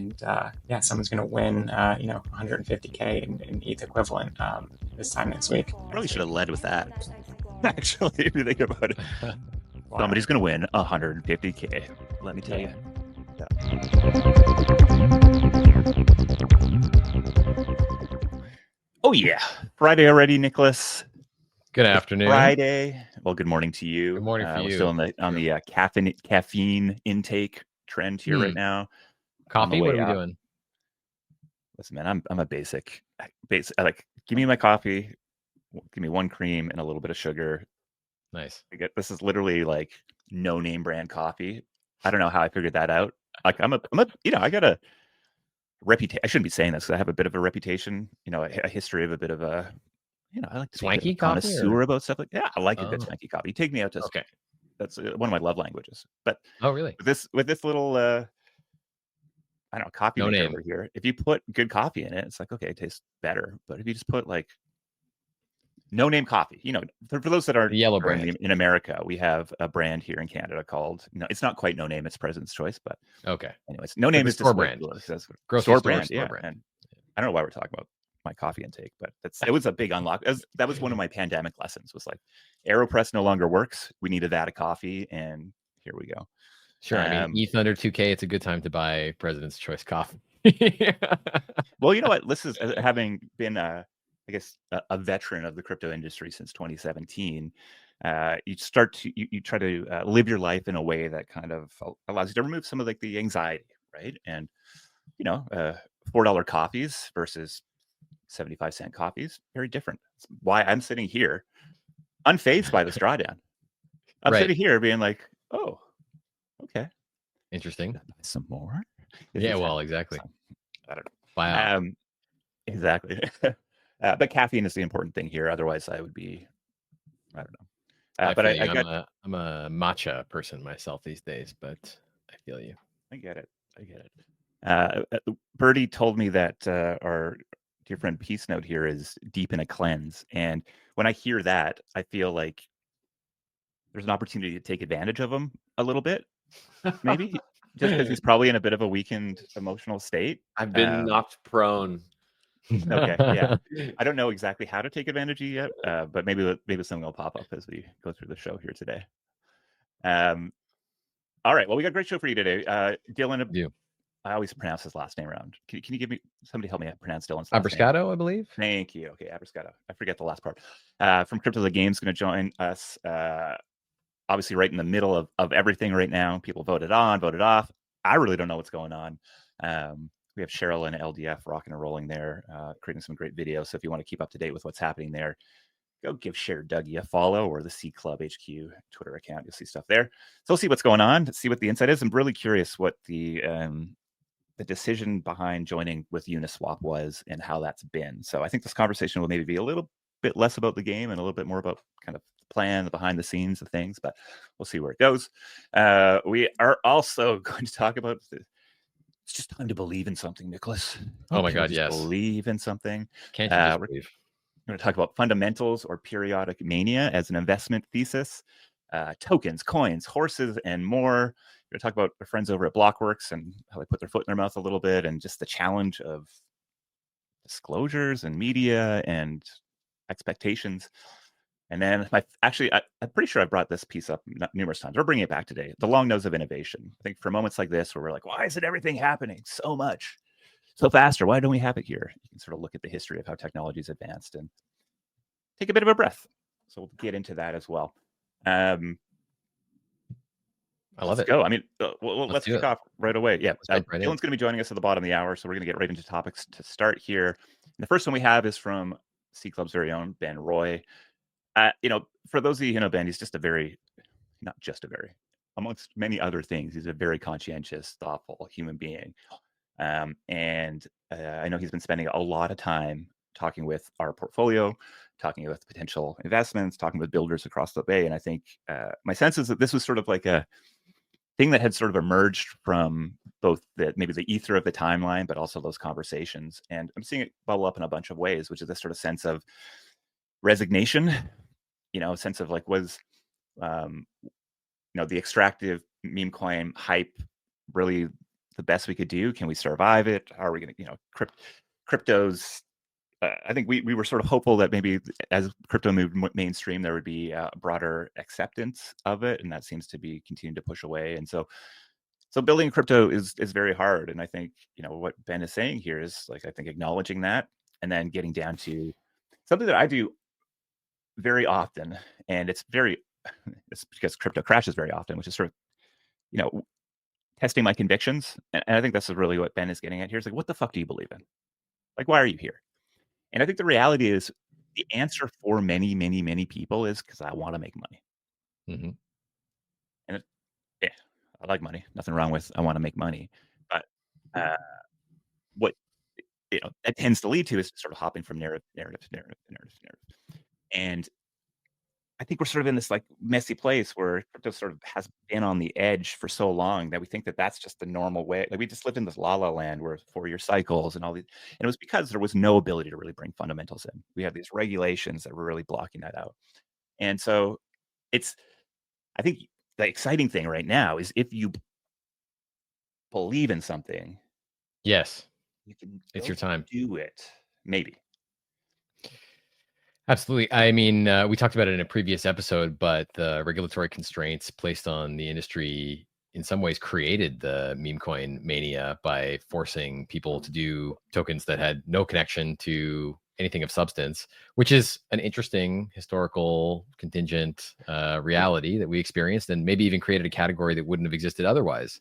and yeah, someone's going to win, 150K in ETH equivalent this time next week. Probably should have led with that. Actually, if you think about it, somebody's going to win 150K. Let me tell you. Oh yeah, Friday already, Nicholas. Good afternoon. Friday. Well, good morning to you. Good morning for you. We're still on the caffeine intake trend here right now. Coffee? What are we doing? Listen, man, I'm a basic. Like, give me my coffee, give me one cream and a little bit of sugar. Nice. This is literally like no name brand coffee. I don't know how I figured that out. Like I got a reputation. I shouldn't be saying this because I have a bit of a reputation, a history of a bit of a, I like to swanky be a connoisseur about stuff like I like a good swanky coffee. You take me out to that's one of my love languages. But really? With this little I don't know, coffee maker over here. If you put good coffee in it, it's like, okay, it tastes better. But if you just put like no name coffee, for those that aren't yellow brand in America, we have a brand here in Canada called, it's not quite No Name, it's President's Choice, but anyways, No Name is store brand. Store brand, yeah. Brand. And I don't know why we're talking about my coffee intake, but it was a big unlock. That was one of my pandemic lessons. Was like, AeroPress no longer works. We needed that of coffee, and here we go. Sure. I mean, ETH under 2K, it's a good time to buy President's Choice coffee. Well, you know what? This is having been I guess a veteran of the crypto industry since 2017. You try to live your life in a way that kind of allows you to remove some of like the anxiety, right? And $4 coffees versus 75-cent coffees, very different. That's why I'm sitting here unfazed by the drawdown. I'm sitting here being like, oh, okay, interesting. Some more. Yeah, well, exactly. I don't know. Wow. Exactly. But caffeine is the important thing here. Otherwise, I would be, I don't know. I'm a matcha person myself these days, but I feel you. I get it. Birdie told me that our dear friend Peace Note here is deep in a cleanse. And when I hear that, I feel like there's an opportunity to take advantage of him a little bit, maybe, just because he's probably in a bit of a weakened emotional state. I've been knocked prone. Okay, yeah. I don't know exactly how to take advantage of you yet, but maybe something will pop up as we go through the show here today. All right, well, we got a great show for you today. Dylan, I always pronounce his last name wrong. Can you give me somebody help me pronounce Dylan's last name? Abrascato, I believe. Thank you. Okay, Abrascato. I forget the last part. From Crypto the Game's going to join us. Obviously, right in the middle of everything right now. People voted on, voted off. I really don't know what's going on. We have Cheryl and LDF rocking and rolling there, creating some great videos. So if you want to keep up to date with what's happening there, go give Share Dougie a follow or the C Club HQ Twitter account. You'll see stuff there. So we'll see what's going on, see what the insight is. I'm really curious what the decision behind joining with Uniswap was and how that's been. So I think this conversation will maybe be a little bit less about the game and a little bit more about kind of the plan, the behind the scenes of things, but we'll see where it goes. We are also going to talk about it's just time to believe in something, Nicholas. Oh my God, yes. Believe in something. Can't you just believe? We're going to talk about fundamentals or periodic mania as an investment thesis, tokens, coins, horses, and more. We're going to talk about our friends over at Blockworks and how they put their foot in their mouth a little bit and just the challenge of disclosures and media and expectations. And then I'm pretty sure I brought this piece up numerous times. We're bringing it back today. The long nose of innovation. I think for moments like this where we're like, why isn't everything happening so much, so faster? Why don't we have it here? You can sort of look at the history of how technology's advanced and take a bit of a breath. So we'll get into that as well. I love it. Go. I mean, let's kick off right away. Yeah. Dylan's going to be joining us at the bottom of the hour. So we're going to get right into topics to start here. And the first one we have is from C Club's very own Ben Roy. For those of you who know Ben, he's just amongst many other things, he's a very conscientious, thoughtful human being. And I know he's been spending a lot of time talking with our portfolio, talking with potential investments, talking with builders across the bay. And I think my sense is that this was sort of like a thing that had sort of emerged from both maybe the ether of the timeline, but also those conversations. And I'm seeing it bubble up in a bunch of ways, which is this sort of sense of resignation, a sense of like, was, the extractive meme coin hype really the best we could do? Can we survive it? How are we going to, cryptos? I think we were sort of hopeful that maybe as crypto moved mainstream, there would be a broader acceptance of it, and that seems to be continuing to push away. And so building crypto is very hard. And I think what Ben is saying here is like, I think acknowledging that, and then getting down to something that I do very often, and it's because crypto crashes very often, which is sort of testing my convictions. And I think that's really what Ben is getting at here. Is like, what the fuck do you believe in? Like, why are you here? And I think the reality is the answer for many, many, many people is because I want to make money. Mm-hmm. And yeah, I like money. Nothing wrong with I want to make money. But what that tends to lead to is sort of hopping from narrative to narrative. And I think we're sort of in this like messy place where crypto sort of has been on the edge for so long that we think that that's just the normal way. Like we just lived in this la la land where 4-year cycles and all these, and it was because there was no ability to really bring fundamentals in. We have these regulations that were really blocking that out. And so I think the exciting thing right now is if you believe in something, yes, you can it's your time. Do it, maybe. Absolutely. I mean, we talked about it in a previous episode, but the regulatory constraints placed on the industry in some ways created the meme coin mania by forcing people to do tokens that had no connection to anything of substance, which is an interesting historical contingent reality that we experienced, and maybe even created a category that wouldn't have existed otherwise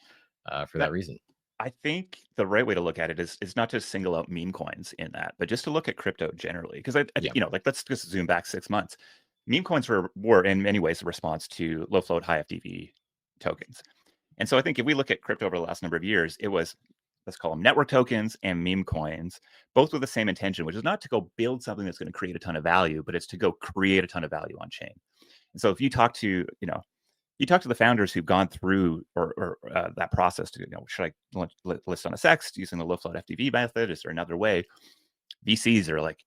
for that reason. I think the right way to look at it is not to single out meme coins in that, but just to look at crypto generally. Because I think, like let's just zoom back 6 months. Meme coins were in many ways a response to low float, high FTV tokens. And so I think if we look at crypto over the last number of years, it was, let's call them network tokens and meme coins, both with the same intention, which is not to go build something that's going to create a ton of value, but it's to go create a ton of value on chain. And so if you talk to, the founders who've gone through or that process to, should I list on a SEX using the low float FTV method? Is there another way? VCs are like,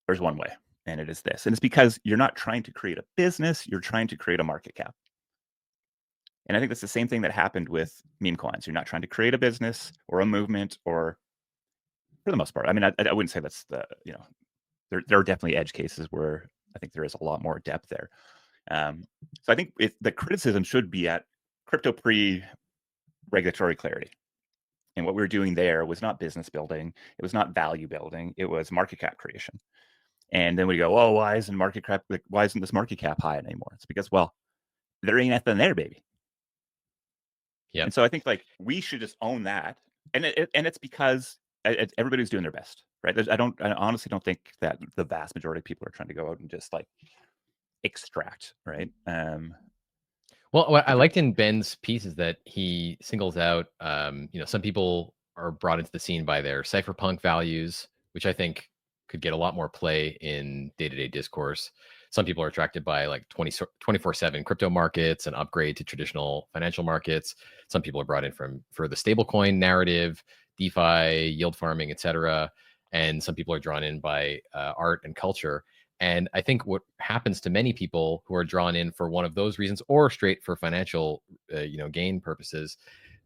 there's one way, and it is this. And it's because you're not trying to create a business, you're trying to create a market cap. And I think that's the same thing that happened with meme coins. You're not trying to create a business or a movement, or for the most part. I mean, I wouldn't say that's there are definitely edge cases where I think there is a lot more depth there. So I think the criticism should be at crypto pre-regulatory clarity. And what we were doing there was not business building. It was not value building. It was market cap creation. And then we go, oh, why isn't this market cap high anymore? It's because, well, there ain't nothing there, baby. Yeah. And so I think like we should just own that. And it's because everybody's doing their best, right? I honestly don't think that the vast majority of people are trying to go out and just like extract, right? Well, what I liked in Ben's piece is that he singles out, some people are brought into the scene by their cypherpunk values, which I think could get a lot more play in day-to-day discourse. Some people are attracted by like 24/7 crypto markets and upgrade to traditional financial markets. Some people are brought in for the stablecoin narrative, DeFi, yield farming, etc. And some people are drawn in by art and culture. And I think what happens to many people who are drawn in for one of those reasons or straight for financial, gain purposes,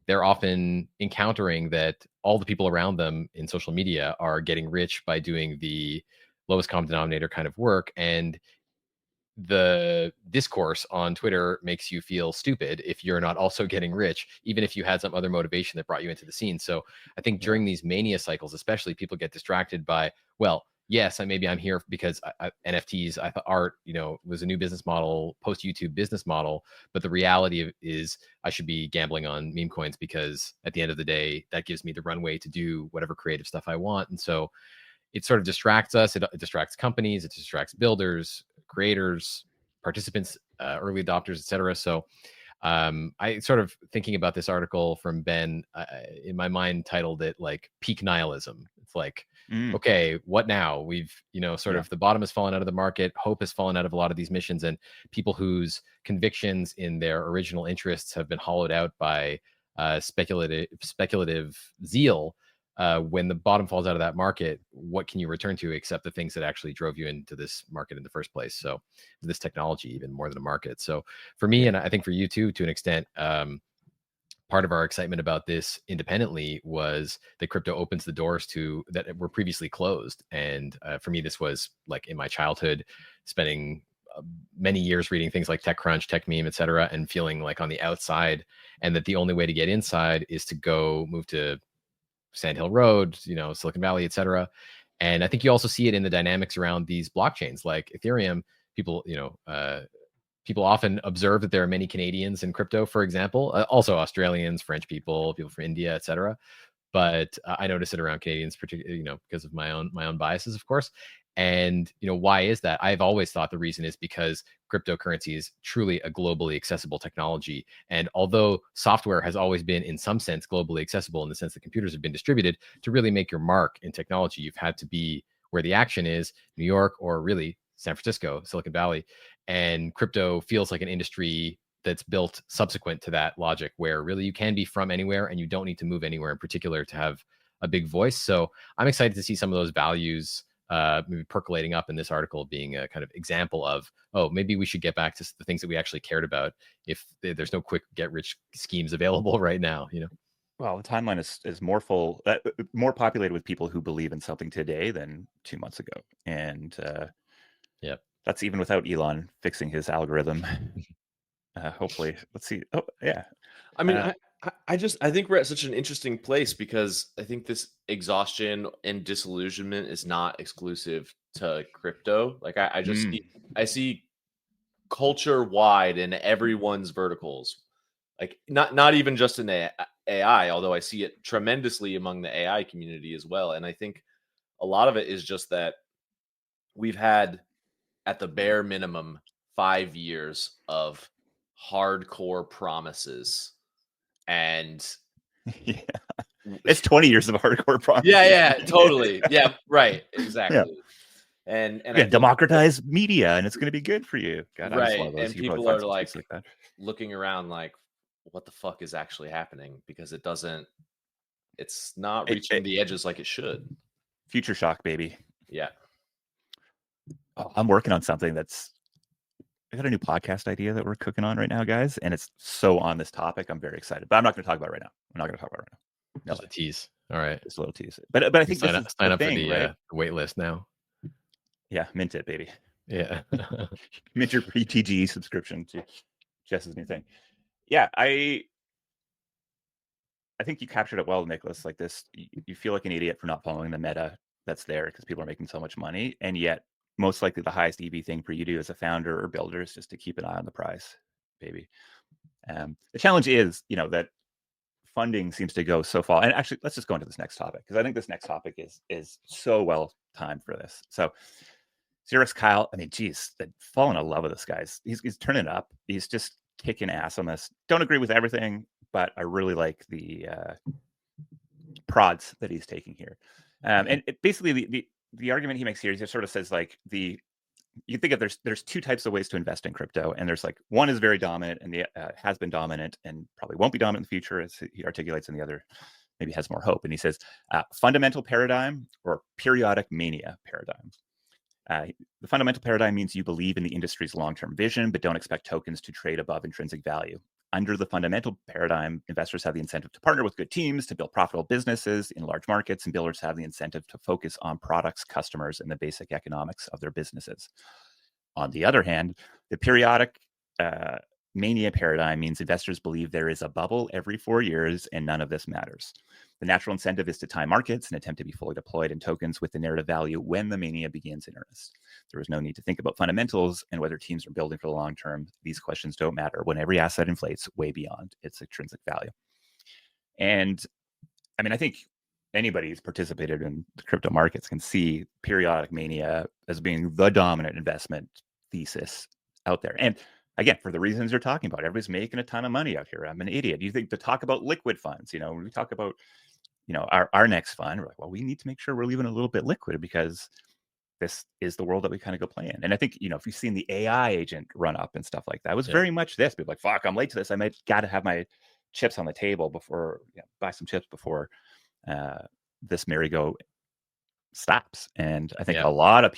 they're often encountering that all the people around them in social media are getting rich by doing the lowest common denominator kind of work. And the discourse on Twitter makes you feel stupid if you're not also getting rich, even if you had some other motivation that brought you into the scene. So I think during these mania cycles, especially, people get distracted by, well, yes, maybe I'm here because NFTs, I thought art, was a new business model, post YouTube business model. But the reality is I should be gambling on meme coins because at the end of the day, that gives me the runway to do whatever creative stuff I want. And so it sort of distracts us. It distracts companies. It distracts builders, creators, participants, early adopters, etc. So I sort of thinking about this article from Ben in my mind titled it like peak nihilism. It's like, okay, what now? We've, sort of the bottom has fallen out of the market. Hope has fallen out of a lot of these missions, and people whose convictions in their original interests have been hollowed out by speculative zeal. When the bottom falls out of that market, what can you return to except the things that actually drove you into this market in the first place? So this technology, even more than a market. So for me, and I think for you too, to an extent, part of our excitement about this independently was that crypto opens the doors to that were previously closed. And for me, this was like in my childhood, spending many years reading things like TechCrunch, TechMeme, et cetera, and feeling like on the outside, and that the only way to get inside is to go move to Sand Hill Road, Silicon Valley, et cetera. And I think you also see it in the dynamics around these blockchains like Ethereum. People, people often observe that there are many Canadians in crypto, for example, also Australians, French people from India, et cetera. But I notice it around Canadians, particularly, because of my own biases, of course. And why is that? I've always thought the reason is because cryptocurrency is truly a globally accessible technology. And although software has always been, in some sense, globally accessible in the sense that computers have been distributed, to really make your mark in technology, you've had to be where the action is, New York, or really San Francisco, Silicon Valley. And crypto feels like an industry that's built subsequent to that logic, where really you can be from anywhere and you don't need to move anywhere in particular to have a big voice. So I'm excited to see some of those values maybe percolating up in this article, being a kind of example of, oh, maybe we should get back to the things that we actually cared about if there's no quick get rich schemes available right now. Well, the timeline is more full, more populated with people who believe in something today than 2 months ago. And yeah, that's even without Elon fixing his algorithm. Hopefully, let's see. Oh, yeah. I mean, I think we're at such an interesting place because I think this exhaustion and disillusionment is not exclusive to crypto. Like I see culture wide in everyone's verticals, like not even just in AI, although I see it tremendously among the AI community as well. And I think a lot of it is just that we've had, at the bare minimum, 5 years of hardcore promises. And yeah, it's 20 years of hardcore promises. Yeah, totally. Yeah, right. Exactly. Yeah. And yeah, democratize media, and it's going to be good for you. God, right. And people are like looking around like, what the fuck is actually happening? Because it's not reaching the edges like it should. Future shock, baby. Yeah. Oh, I'm working on something I got a new podcast idea that we're cooking on right now, guys, and it's so on this topic. I'm very excited, but I'm not going to talk about it right now. I'm not going to talk about it right now. Just a tease. All right, just a little tease. But I think sign up for the right? wait list now. Yeah, mint it, baby. Yeah, mint your PTG subscription to Jess's new thing. Yeah, I think you captured it well, Nicholas. Like this, you feel like an idiot for not following the meta that's there because people are making so much money, and yet most likely the highest EV thing for you to do as a founder or builder is just to keep an eye on the price, baby. The challenge is, that funding seems to go so far. And actually, let's just go into this next topic, because I think this next topic is so well timed for this. So Xerox Kyle, I mean, geez, falling in love with this guy. He's turning it up. He's just kicking ass on this. Don't agree with everything, but I really like the prods that he's taking here. And basically the argument he makes here, he sort of says like you think of there's two types of ways to invest in crypto, and there's like one is very dominant and the has been dominant and probably won't be dominant in the future, as he articulates, and the other maybe has more hope. And he says fundamental paradigm or periodic mania paradigm. The fundamental paradigm means you believe in the industry's long-term vision, but don't expect tokens to trade above intrinsic value. Under the fundamental paradigm, investors have the incentive to partner with good teams to build profitable businesses in large markets, and builders have the incentive to focus on products, customers, and the basic economics of their businesses. On the other hand, the periodic mania paradigm means investors believe there is a bubble every 4 years and none of this matters. The natural incentive is to time markets and attempt to be fully deployed in tokens with the narrative value when the mania begins in earnest. There is no need to think about fundamentals and whether teams are building for the long term. These questions don't matter when every asset inflates way beyond its intrinsic value. And I mean, I think anybody who's participated in the crypto markets can see periodic mania as being the dominant investment thesis out there. And again, for the reasons you're talking about, everybody's making a ton of money out here. I'm an idiot. You think to talk about liquid funds, when we talk about, our next fund, we're like, well, we need to make sure we're leaving a little bit liquid because this is the world that we kind of go play in. And I think, if you've seen the AI agent run up and stuff like that, it was very much this. People like, fuck, I'm late to this. I might got to have my chips on the table before, buy some chips before this merry-go stops. And I think a lot of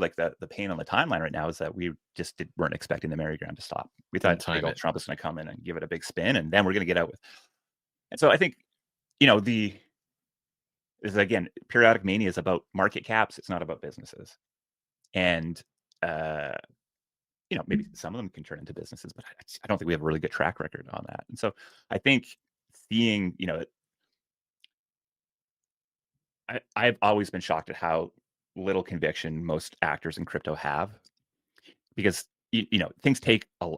like the pain on the timeline right now is that we just weren't expecting the merry-go-round to stop. We thought Trump was going to come in and give it a big spin, and then we're going to get out with And so I think, again, periodic mania is about market caps. It's not about businesses. And, maybe some of them can turn into businesses, but I don't think we have a really good track record on that. And so I think seeing, I've always been shocked at how little conviction most actors in crypto have, because things take a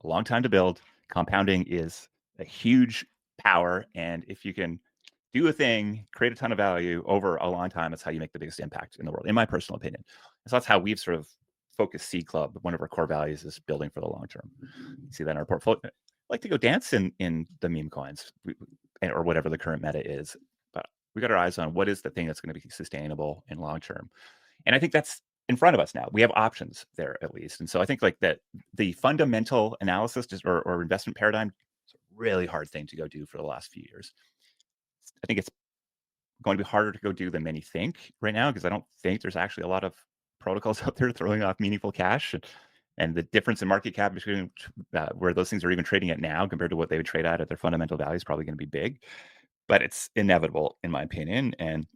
long time to build. Compounding is a huge power, and if you can do a thing, create a ton of value over a long time, that's how you make the biggest impact in the world, in my personal opinion. So that's how we've sort of focused Seed Club. One of our core values is building for the long term. You see that in our portfolio. I like to go dance in the meme coins, or whatever the current meta is, but we got our eyes on what is the thing that's going to be sustainable and long term. And I think that's in front of us now. We have options there, at least. And so I think like that the fundamental analysis or investment paradigm is a really hard thing to go do for the last few years. I think it's going to be harder to go do than many think right now, because I don't think there's actually a lot of protocols out there throwing off meaningful cash. And the difference in market cap between where those things are even trading at now compared to what they would trade at their fundamental value is probably going to be big. But it's inevitable, in my opinion. And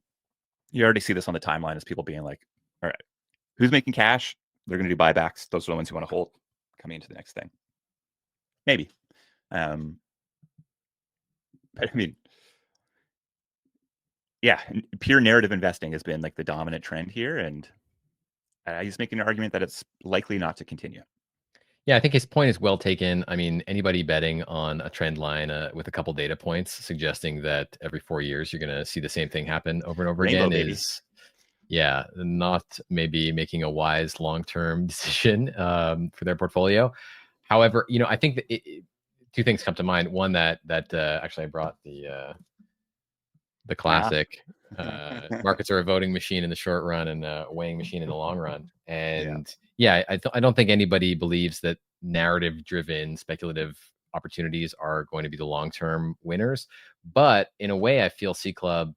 you already see this on the timeline as people being like, all right, who's making cash? They're going to do buybacks. Those are the ones who want to hold coming into the next thing. Maybe. But I mean, yeah, pure narrative investing has been like the dominant trend here. And he's making an argument that it's likely not to continue. Yeah, I think his point is well taken. I mean, anybody betting on a trend line with a couple data points suggesting that every 4 years you're going to see the same thing happen over and over again is, yeah, not maybe making a wise long-term decision for their portfolio. However, I think that two things come to mind. One that actually I brought the classic markets are a voting machine in the short run and a weighing machine in the long run. And I don't think anybody believes that narrative-driven speculative opportunities are going to be the long-term winners. But in a way, I feel Seed Club's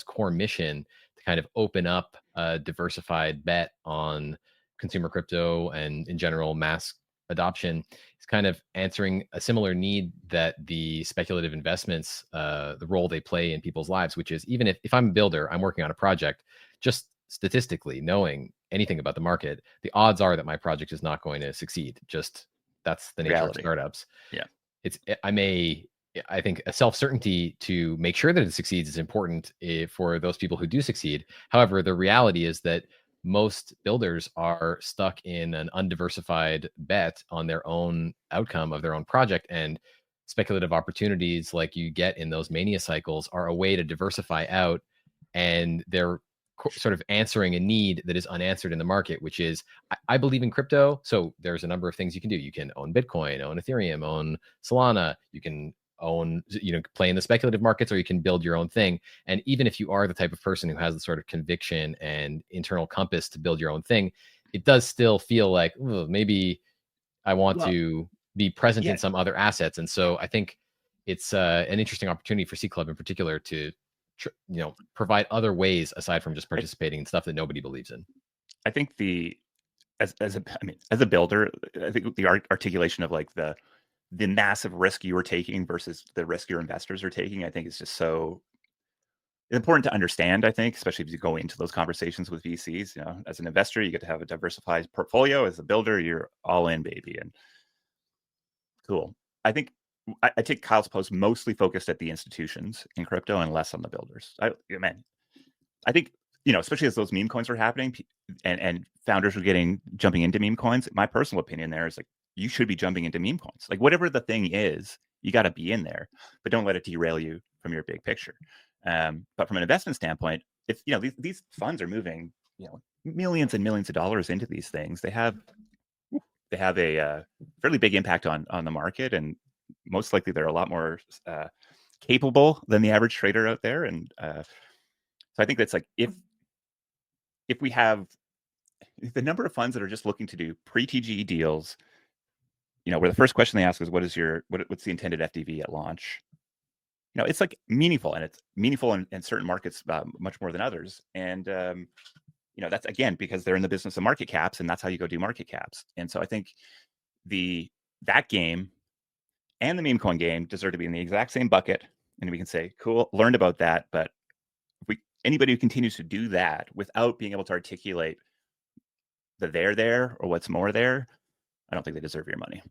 core mission to kind of open up a diversified bet on consumer crypto and in general mass adoption is kind of answering a similar need that the speculative investments, the role they play in people's lives, which is even if I'm a builder, I'm working on a project, just statistically knowing anything about the market, the odds are that my project is not going to succeed. Just that's the nature of startups. Yeah. I think a self-certainty to make sure that it succeeds is important for those people who do succeed. However, the reality is that most builders are stuck in an undiversified bet on their own outcome of their own project, and speculative opportunities like you get in those mania cycles are a way to diversify out, and they're sort of answering a need that is unanswered in the market, which is I believe in crypto, so there's a number of things you can do. You can own Bitcoin, own Ethereum, own Solana. You can own, play in the speculative markets, or you can build your own thing. And even if you are the type of person who has the sort of conviction and internal compass to build your own thing, it does still feel like maybe I want to be present in some other assets. And so I think it's an interesting opportunity for Seed Club in particular to provide other ways aside from just participating in stuff that nobody believes in. I think as a builder, I think the articulation of like the massive risk you are taking versus the risk your investors are taking, I think is just so important to understand. I think, especially if you go into those conversations with VCs, as an investor, you get to have a diversified portfolio. As a builder, you're all in, baby. And cool. I think I take Kyle's post mostly focused at the institutions in crypto and less on the builders. I think, especially as those meme coins were happening and founders were jumping into meme coins, my personal opinion there is like, you should be jumping into meme coins. Like whatever the thing is, you got to be in there, but don't let it derail you from your big picture. But from an investment standpoint, if these funds are moving, millions and millions of dollars into these things, they have a fairly big impact on the market, and most likely they're a lot more capable than the average trader out there. And so I think that's like if we have the number of funds that are just looking to do pre-TGE deals, where the first question they ask is, what's the intended FDV at launch? It's like meaningful, and it's meaningful in certain markets much more than others. And, that's again, because they're in the business of market caps, and that's how you go do market caps. And so I think that game and the meme coin game deserve to be in the exact same bucket and we can say, cool, learned about that. But if anybody who continues to do that without being able to articulate the there or what's more there, I don't think they deserve your money.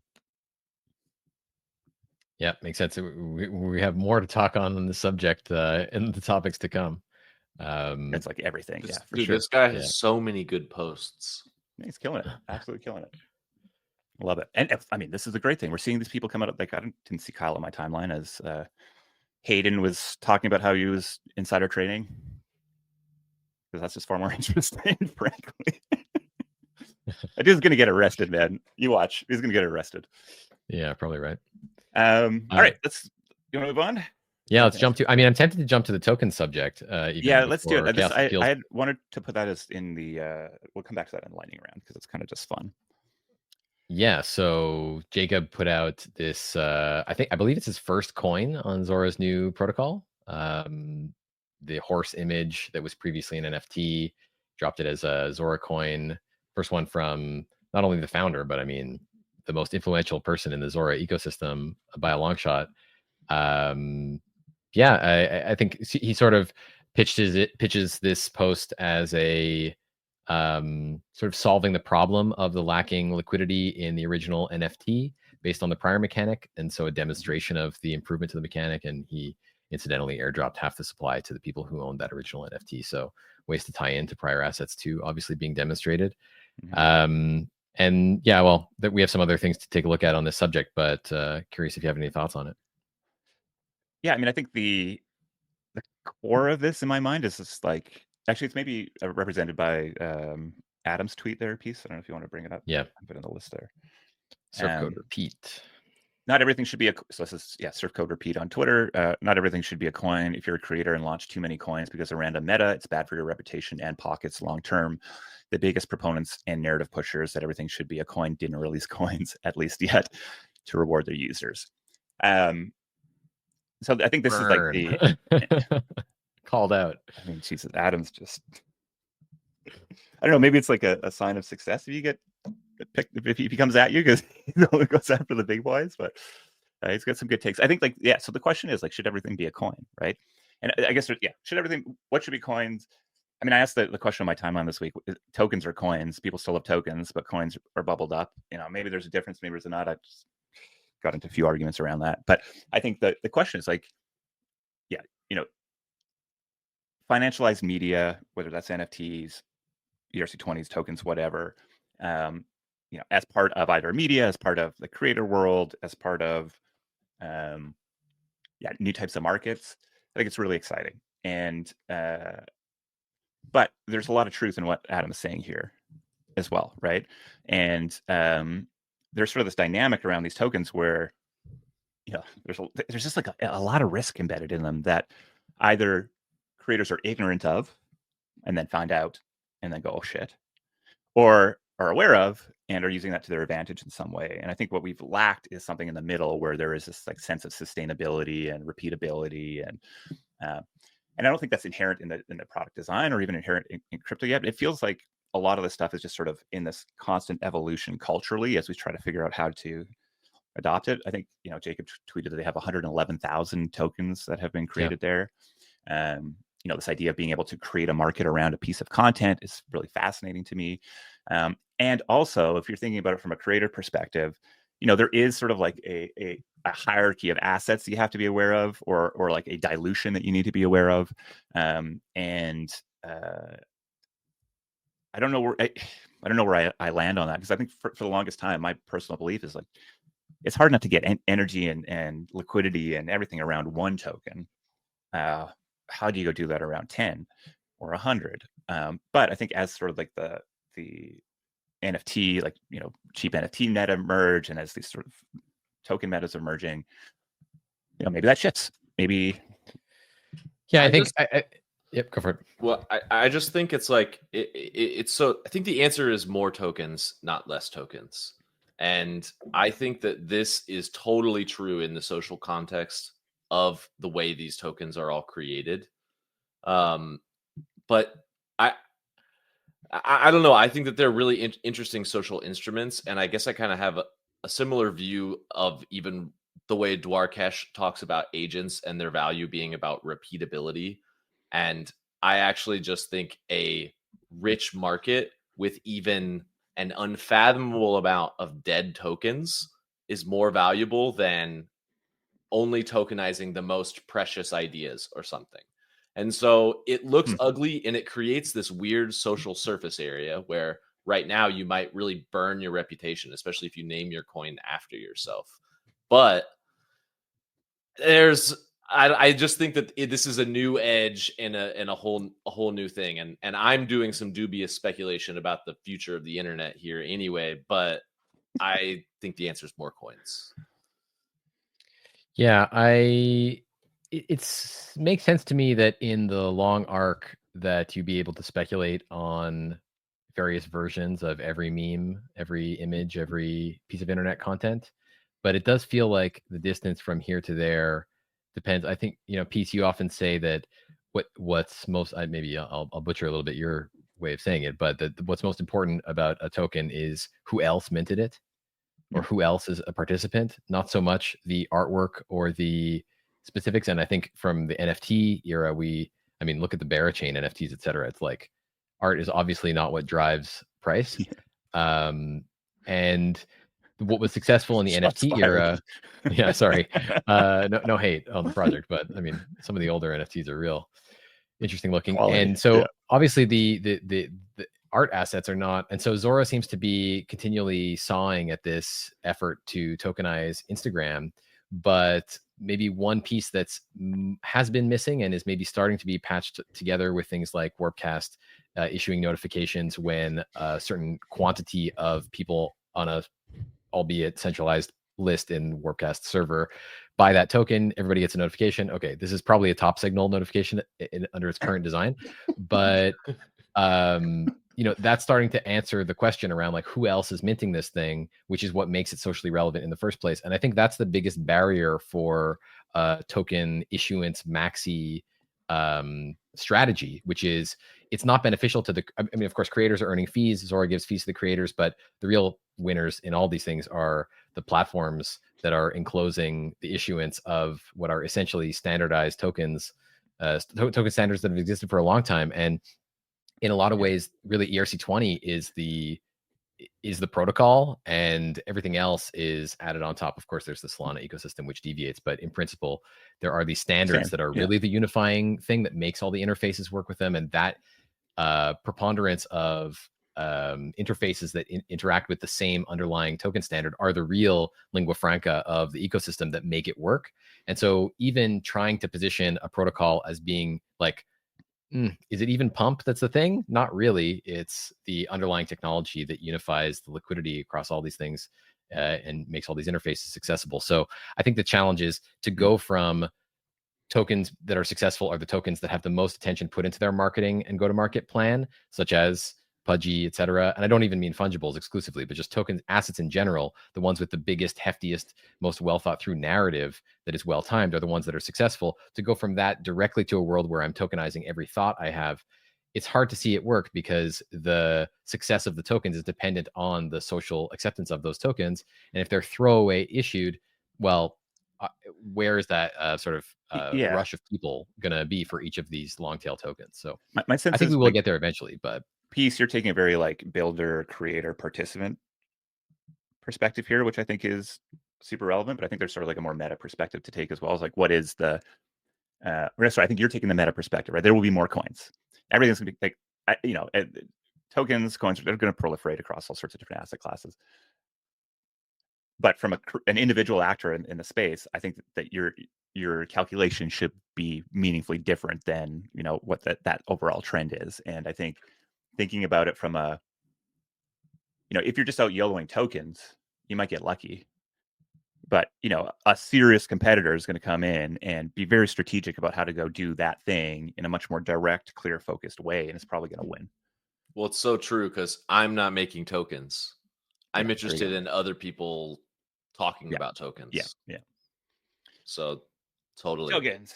Yeah, makes sense. We have more to talk on the subject in the topics to come. It's like everything. Yeah, for Dude, sure. this guy has so many good posts. He's killing it. Absolutely killing it. Love it. And I mean, this is a great thing. We're seeing these people come out. Like, I didn't see Kyle on my timeline as Hayden was talking about how he was insider trading, because that's just far more interesting, frankly. That dude's gonna get arrested, man. You watch. He's gonna get arrested. Yeah, probably right. All right, you want to move on? Yeah, let's jump to. I mean, I'm tempted to jump to the token subject. Yeah, let's do it. I had wanted to put that as in the. We'll come back to that in the lightning round because it's kind of just fun. Yeah, so Jacob put out this. I believe it's his first coin on Zora's new protocol. The horse image that was previously an NFT, dropped it as a Zora coin. First one from not only the founder, but I mean the most influential person in the Zora ecosystem by a long shot. Yeah, I think he sort of pitches this post as a sort of solving the problem of the lacking liquidity in the original NFT based on the prior mechanic, and so a demonstration of the improvement to the mechanic. And he incidentally airdropped half the supply to the people who owned that original NFT. So ways to tie into prior assets too, obviously being demonstrated. And yeah, well, we have some other things to take a look at on this subject, but curious if you have any thoughts on it. Yeah, I mean, I think the core of this in my mind is just like, actually, it's maybe represented by Adam's tweet there, piece. I don't know if you want to bring it up. Yeah, I'll put it in the list there. Surf code repeat. Not everything should be so this is surf code repeat on Twitter. Not everything should be a coin. If you're a creator and launch too many coins because of random meta, it's bad for your reputation and pockets long term. The biggest proponents and narrative pushers that everything should be a coin didn't release coins, at least yet, to reward their users. So I think this is like the called out. I mean, Jesus, Adam's just, I don't know, maybe it's like a sign of success if you get picked, if he comes at you, because he only goes after the big boys. But he's got some good takes. I think, like, yeah, so the question is, like, should everything be a coin, right? And I guess, yeah, should everything, what should be coins? I mean, I asked the question on my timeline this week, tokens or coins? People still have tokens, but coins are bubbled up. You know, maybe there's a difference, maybe there's not. I just got into a few arguments around that. But I think that the question is, like, yeah, you know, financialized media, whether that's NFTs, ERC20s, tokens, whatever, you know, as part of either media, as part of the creator world, as part of new types of markets, I think it's really exciting. And but there's a lot of truth in what Adam is saying here as well, right? And there's sort of this dynamic around these tokens where, you know, there's just like a lot of risk embedded in them that either creators are ignorant of and then find out and then go, oh shit, or are aware of and are using that to their advantage in some way. And I think what we've lacked is something in the middle where there is this like sense of sustainability and repeatability, and I don't think that's inherent in the product design or even inherent in crypto yet. It feels like a lot of this stuff is just sort of in this constant evolution culturally as we try to figure out how to adopt it. I think, you know, Jacob tweeted that they have 111,000 tokens that have been created there. You know, this idea of being able to create a market around a piece of content is really fascinating to me. And also, if you're thinking about it from a creator perspective, you know, there is sort of like a hierarchy of assets that you have to be aware of, or like a dilution that you need to be aware of. I don't know where I land on that, because I think for the longest time, my personal belief is like, it's hard not to get energy and liquidity and everything around one token. How do you go do that around 10 or 100? But I think as sort of like the NFT, like, you know, cheap NFT meta emerge, and as these sort of token metas emerging, you know, maybe that shifts. Maybe. Yeah, I think. Yep, go for it. Well, I just think it's like it's so. I think the answer is more tokens, not less tokens. And I think that this is totally true in the social context of the way these tokens are all created. But I don't know. I think that they're really interesting social instruments, and I guess I kind of have a similar view of even the way Dwarkesh talks about agents and their value being about repeatability. And I actually just think a rich market with even an unfathomable amount of dead tokens is more valuable than only tokenizing the most precious ideas or something. And so it looks ugly and it creates this weird social surface area where right now you might really burn your reputation, especially if you name your coin after yourself. But I just think that this is a new edge in a whole new thing, and I'm doing some dubious speculation about the future of the internet here anyway. But I think the answer is more coins. Yeah, it's makes sense to me that in the long arc that you be able to speculate on various versions of every meme, every image, every piece of internet content. But it does feel like the distance from here to there depends. I think, Peace, you often say that what's most, maybe I'll butcher a little bit your way of saying it, but what's most important about a token is who else minted it or who else is a participant, not so much the artwork or the specifics. And I think from the NFT era, look at the Barachain NFTs, et cetera. It's like art is obviously not what drives price. And what was successful in the Shots NFT fired. era, yeah, sorry, no hate on the project, but I mean, some of the older NFTs are real interesting looking. Quality, and so yeah. obviously the art assets are not. And so Zora seems to be continually sawing at this effort to tokenize Instagram, but maybe one piece that's has been missing and is maybe starting to be patched together with things like Warpcast issuing notifications when a certain quantity of people on a albeit centralized list in Warpcast server buy that token, everybody gets a notification. Okay, this is probably a top signal notification under its current design, but that's starting to answer the question around like who else is minting this thing, which is what makes it socially relevant in the first place. And I think that's the biggest barrier for token issuance maxi strategy, which is it's not beneficial to of course, creators are earning fees. Zora gives fees to the creators, but the real winners in all these things are the platforms that are enclosing the issuance of what are essentially standardized tokens, token standards that have existed for a long time. And in a lot of ways, really ERC20 is the protocol, and everything else is added on top. Of course, there's the Solana ecosystem, which deviates, but in principle, there are these standards that are really the unifying thing that makes all the interfaces work with them. And that preponderance of interfaces that interact with the same underlying token standard are the real lingua franca of the ecosystem that make it work. And so even trying to position a protocol as being like, is it even pump that's the thing? Not really. It's the underlying technology that unifies the liquidity across all these things and makes all these interfaces accessible. So I think the challenge is to go from tokens that are successful are the tokens that have the most attention put into their marketing and go-to-market plan, such as Pudgy, et cetera. And I don't even mean fungibles exclusively, but just tokens, assets in general. The ones with the biggest, heftiest, most well-thought-through narrative that is well-timed are the ones that are successful. To go from that directly to a world where I'm tokenizing every thought I have, it's hard to see it work because the success of the tokens is dependent on the social acceptance of those tokens. And if they're throwaway issued, well, where is that sort of rush of people going to be for each of these long tail tokens? So my sense I think is we will get there eventually, but Peace, you're taking a very like builder, creator, participant perspective here, which I think is super relevant, but I think there's sort of like a more meta perspective to take as well. As like, what is the sorry, I think you're taking the meta perspective, right? There will be more coins. Everything's gonna be like, tokens, coins, they're going to proliferate across all sorts of different asset classes. But from an individual actor in the space, I think that your calculation should be meaningfully different than what that overall trend is. And I think thinking about it from if you're just out YOLOing tokens, you might get lucky. But a serious competitor is going to come in and be very strategic about how to go do that thing in a much more direct, clear, focused way, and it's probably going to win. Well, it's so true because I'm not making tokens. I'm interested in other people talking about tokens. Yeah. So totally. Tokens.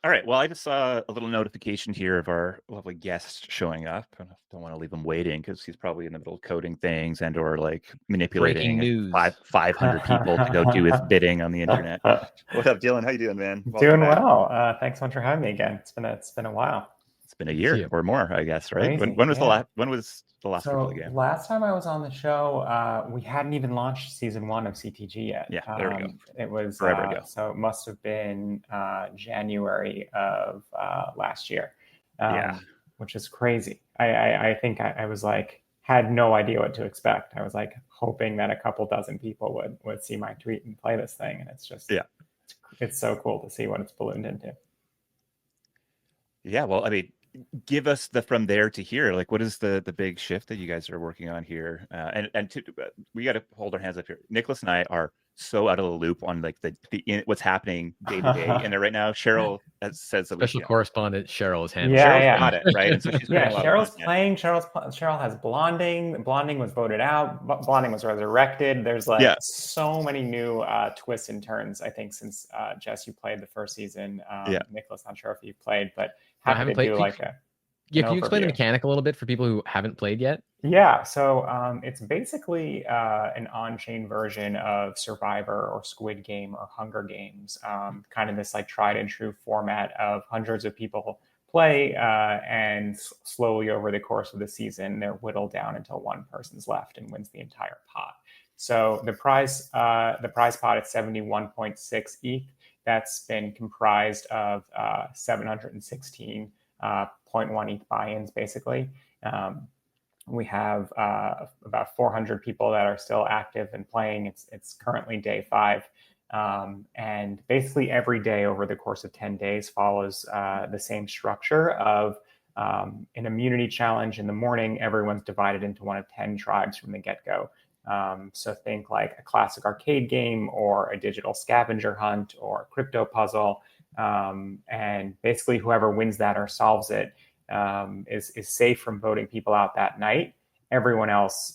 All right. Well, I just saw a little notification here of our lovely guest showing up. I don't want to leave him waiting because he's probably in the middle of coding things and or like Breaking manipulating news. 500 people to go do his bidding on the internet. What up, Dylan? How you doing, man? Welcome Doing back. well. Thanks so much for having me again. It's been a while. It's been a Good to see year you. or more, I guess, right? Crazy, When was yeah. when was the last So Crypto game? last time I was on the show, we hadn't even launched season 1 of CTG yet. Yeah, there we go. It was Forever ago. so it must have been January of last year. Yeah. Which is crazy. I think I was like had no idea what to expect. I was like hoping that a couple dozen people would see my tweet and play this thing, and it's just it's so cool to see what it's ballooned into. Yeah, well, I mean, give us the from there to here. Like, what is the big shift that you guys are working on here? We got to hold our hands up here. Nicholas and I are so out of the loop on like what's happening day to day in there right now. Cheryl says that Special correspondent Cheryl is handling. Yeah, Cheryl's got it right, and so she's yeah. creating a lot of Cheryl's content. playing. Cheryl has blonding. Blonding was voted out. Blonding was resurrected. There's like so many new twists and turns. I think since Jess, you played the first season. Nicholas, not sure if you played, but I haven't played. Can you explain the mechanic a little bit for people who haven't played yet? Yeah, so it's basically an on-chain version of Survivor or Squid Game or Hunger Games, kind of this like tried and true format of hundreds of people play, and slowly over the course of the season, they're whittled down until one person's left and wins the entire pot. So the prize pot is 71.6 ETH. That's been comprised of 716 0.1 ETH buy-ins, basically. We have about 400 people that are still active and playing. It's currently day 5. And basically every day over the course of 10 days follows the same structure of an immunity challenge. In the morning, everyone's divided into one of 10 tribes from the get-go. So think like a classic arcade game or a digital scavenger hunt or a crypto puzzle. And basically whoever wins that or solves it is safe from voting people out that night. Everyone else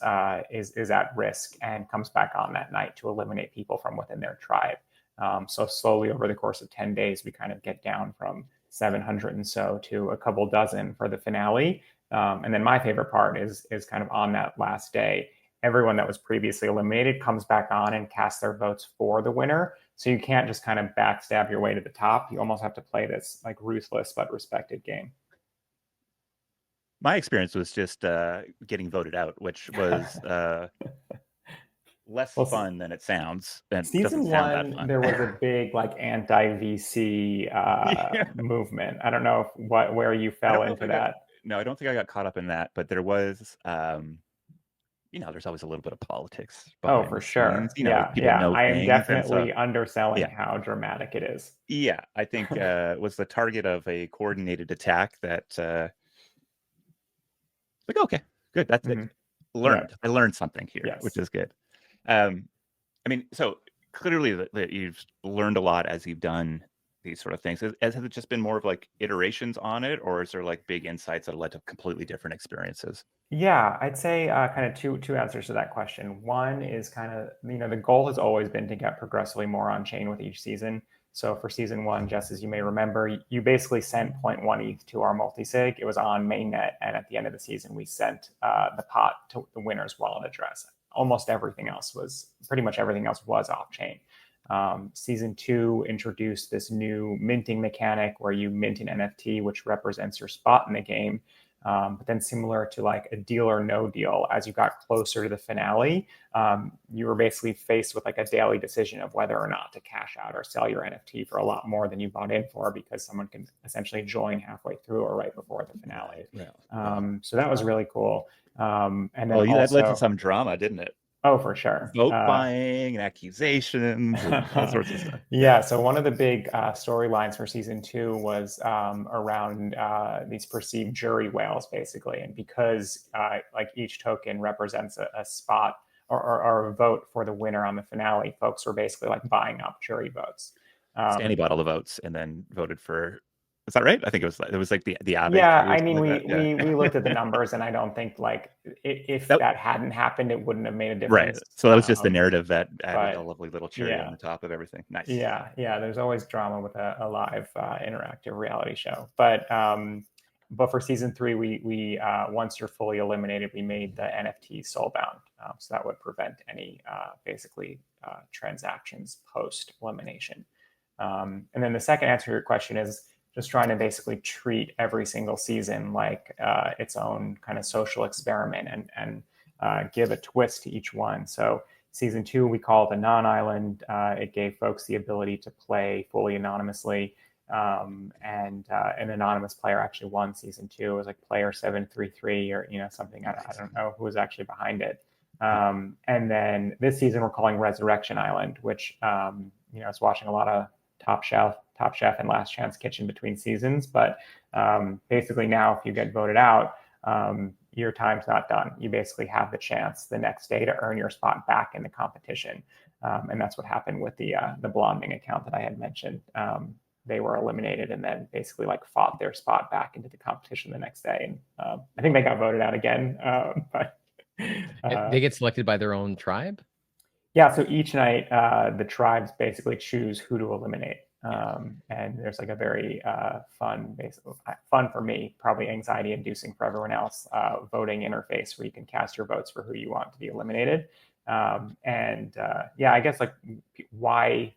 is at risk and comes back on that night to eliminate people from within their tribe. So slowly over the course of 10 days, we kind of get down from 700 and so to a couple dozen for the finale. And then my favorite part is kind of on that last day, everyone that was previously eliminated comes back on and casts their votes for the winner. So you can't just kind of backstab your way to the top. You almost have to play this like ruthless but respected game. My experience was just getting voted out, which was less fun than it sounds. And season 1, there was a big like anti-VC movement. I don't know where you fell into that. No, I don't think I got caught up in that, but there was there's always a little bit of politics. Oh, for sure. Know I am things, definitely underselling how dramatic it is. Yeah, I think was the target of a coordinated attack that like, okay, good. That's it. I learned something here, which is good. I mean, so clearly that you've learned a lot as you've done these sort of things. Has it just been more of like iterations on it, or is there like big insights that led to completely different experiences? Yeah, I'd say kind of two answers to that question. One is kind of, the goal has always been to get progressively more on chain with each season. So for season 1, just as you may remember, you basically sent 0.1 ETH to our multisig. It was on mainnet, and at the end of the season, we sent the pot to the winner's wallet address. Pretty much everything else was off chain. Season 2 introduced this new minting mechanic where you mint an NFT, which represents your spot in the game. But then similar to like a deal or no deal, as you got closer to the finale, you were basically faced with like a daily decision of whether or not to cash out or sell your NFT for a lot more than you bought in for, because someone can essentially join halfway through or right before the finale. So that was really cool. And then that led to some drama, didn't it? Oh, for sure. Vote buying and accusations and all sorts of stuff. Yeah. So one of the big storylines for season 2 was around these perceived jury whales, basically. And because like each token represents a spot or a vote for the winner on the finale, folks were basically like buying up jury votes. Stanley bought all the votes and then voted for Is that right? I think it was like the average. Yeah, or I mean, something like that. Yeah. we looked at the numbers, and I don't think like if That- that hadn't happened, it wouldn't have made a right. difference. So that was just the narrative that added a but lovely little cherry on yeah, the top of everything. Nice. yeah. There's always drama with a live interactive reality show, but for season 3, we once you're fully eliminated, we made the NFT soulbound, so that would prevent any basically transactions post elimination. And then the second answer to your question is just trying to basically treat every single season like its own kind of social experiment and give a twist to each one. So season 2, we call it a non-island. It gave folks the ability to play fully anonymously. And an anonymous player actually won season 2. It was like player 733 or something. I don't know who was actually behind it. And then this season we're calling Resurrection Island, which I was watching a lot of Top Chef and Last Chance Kitchen between seasons. But basically now, if you get voted out, your time's not done. You basically have the chance the next day to earn your spot back in the competition. And that's what happened with the blonding account that I had mentioned. They were eliminated and then basically like fought their spot back into the competition the next day. And I think they got voted out again. But they get selected by their own tribe? Yeah, so each night the tribes basically choose who to eliminate. And there's like a very fun for me, probably anxiety inducing for everyone else, voting interface where you can cast your votes for who you want to be eliminated. I guess like why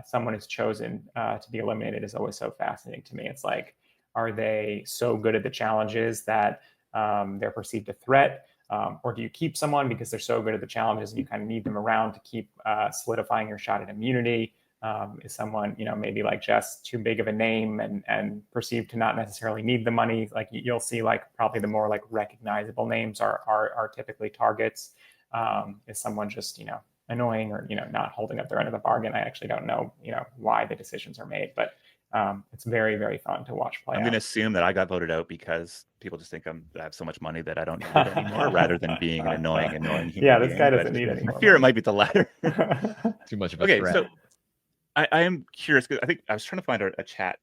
someone is chosen to be eliminated is always so fascinating to me. It's like, are they so good at the challenges that they're perceived a threat? Or do you keep someone because they're so good at the challenges and you kind of need them around to keep solidifying your shot at immunity? Is someone, maybe like Jess, too big of a name and perceived to not necessarily need the money? Like you'll see like probably the more like recognizable names are typically targets. Is someone just, annoying or, not holding up their end of the bargain? I actually don't know, why the decisions are made, but it's very, very fun to watch play I'm out. going to assume that I got voted out because people just think I have so much money that I don't need it anymore, rather than being an annoying human yeah, this being. guy doesn't need any more I fear money. it might be the latter. Too much of a Okay, threat. so I am curious because I think I was trying to find a chat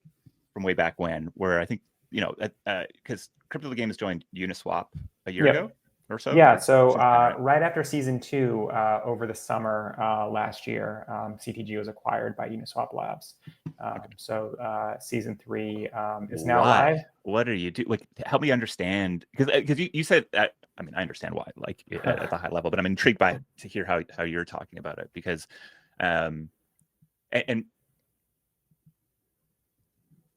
from way back when where I think, because Crypto the Game has joined Uniswap a year ago or so. Yeah, so right after season 2, over the summer last year, CTG was acquired by Uniswap Labs. So season 3 is now live. What are you doing? Like, help me understand, because you said that. I mean, I understand why, like at the high level, but I'm intrigued to hear how you're talking about it, because and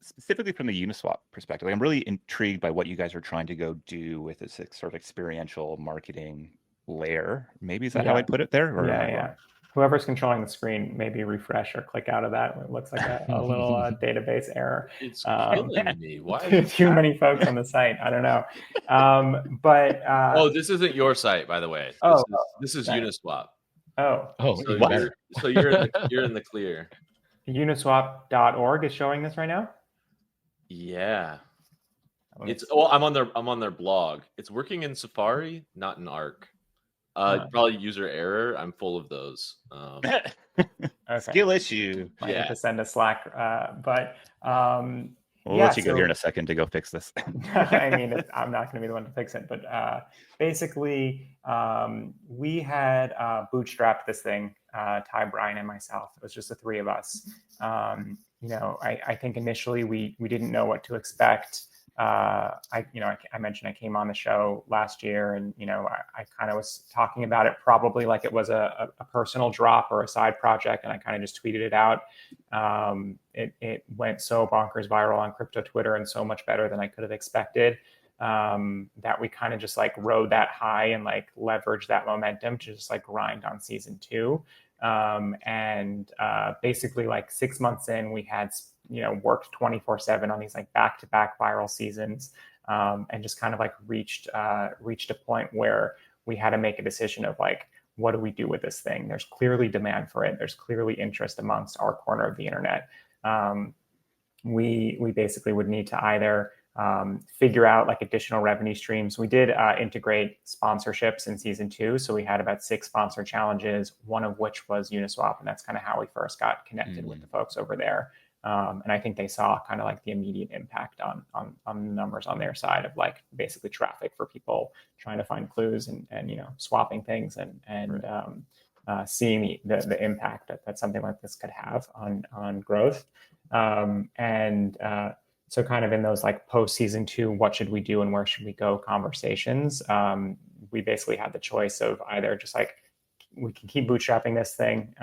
specifically from the Uniswap perspective, like, I'm really intrigued by what you guys are trying to go do with this sort of experiential marketing layer. Maybe is that how I put it there? Or yeah. Whoever's controlling the screen, maybe refresh or click out of that. It looks like a little database error. It's killing me. Why? Too many folks on the site. I don't know. But this isn't your site, by the way. This is nice. Uniswap. Oh, so even better. So you're in the clear. Uniswap.org is showing this right now. Yeah. I'm on their blog. It's working in Safari, not in Arc. Probably user error. I'm full of those. Okay. Skill issue. Might have to send a Slack, but we'll let you go here in a second to go fix this. I mean, I'm not going to be the one to fix it, but basically, we had bootstrapped this thing, Ty, Brian, and myself. It was just the 3 of us. I think initially we didn't know what to expect. I mentioned I came on the show last year, and I kind of was talking about it probably like it was a personal drop or a side project, and I kind of just tweeted it out. It went so bonkers viral on crypto Twitter and so much better than I could have expected, that we kind of just like rode that high and like leveraged that momentum to just like grind on season 2. Basically like 6 months in, we had worked 24/7 on these like back-to-back viral seasons, and just kind of like reached a point where we had to make a decision of like, what do we do with this thing? There's clearly demand for it. There's clearly interest amongst our corner of the internet. We basically would need to either figure out like additional revenue streams. We did integrate sponsorships in season 2. So we had about 6 sponsor challenges, one of which was Uniswap. And that's kind of how we first got connected with the folks over there. And I think they saw kind of like the immediate impact on the numbers on their side of like basically traffic for people trying to find clues and swapping things and seeing the impact that something like this could have on growth. So kind of in those like post season 2, what should we do and where should we go conversations, we basically had the choice of either just like we can keep bootstrapping this thing,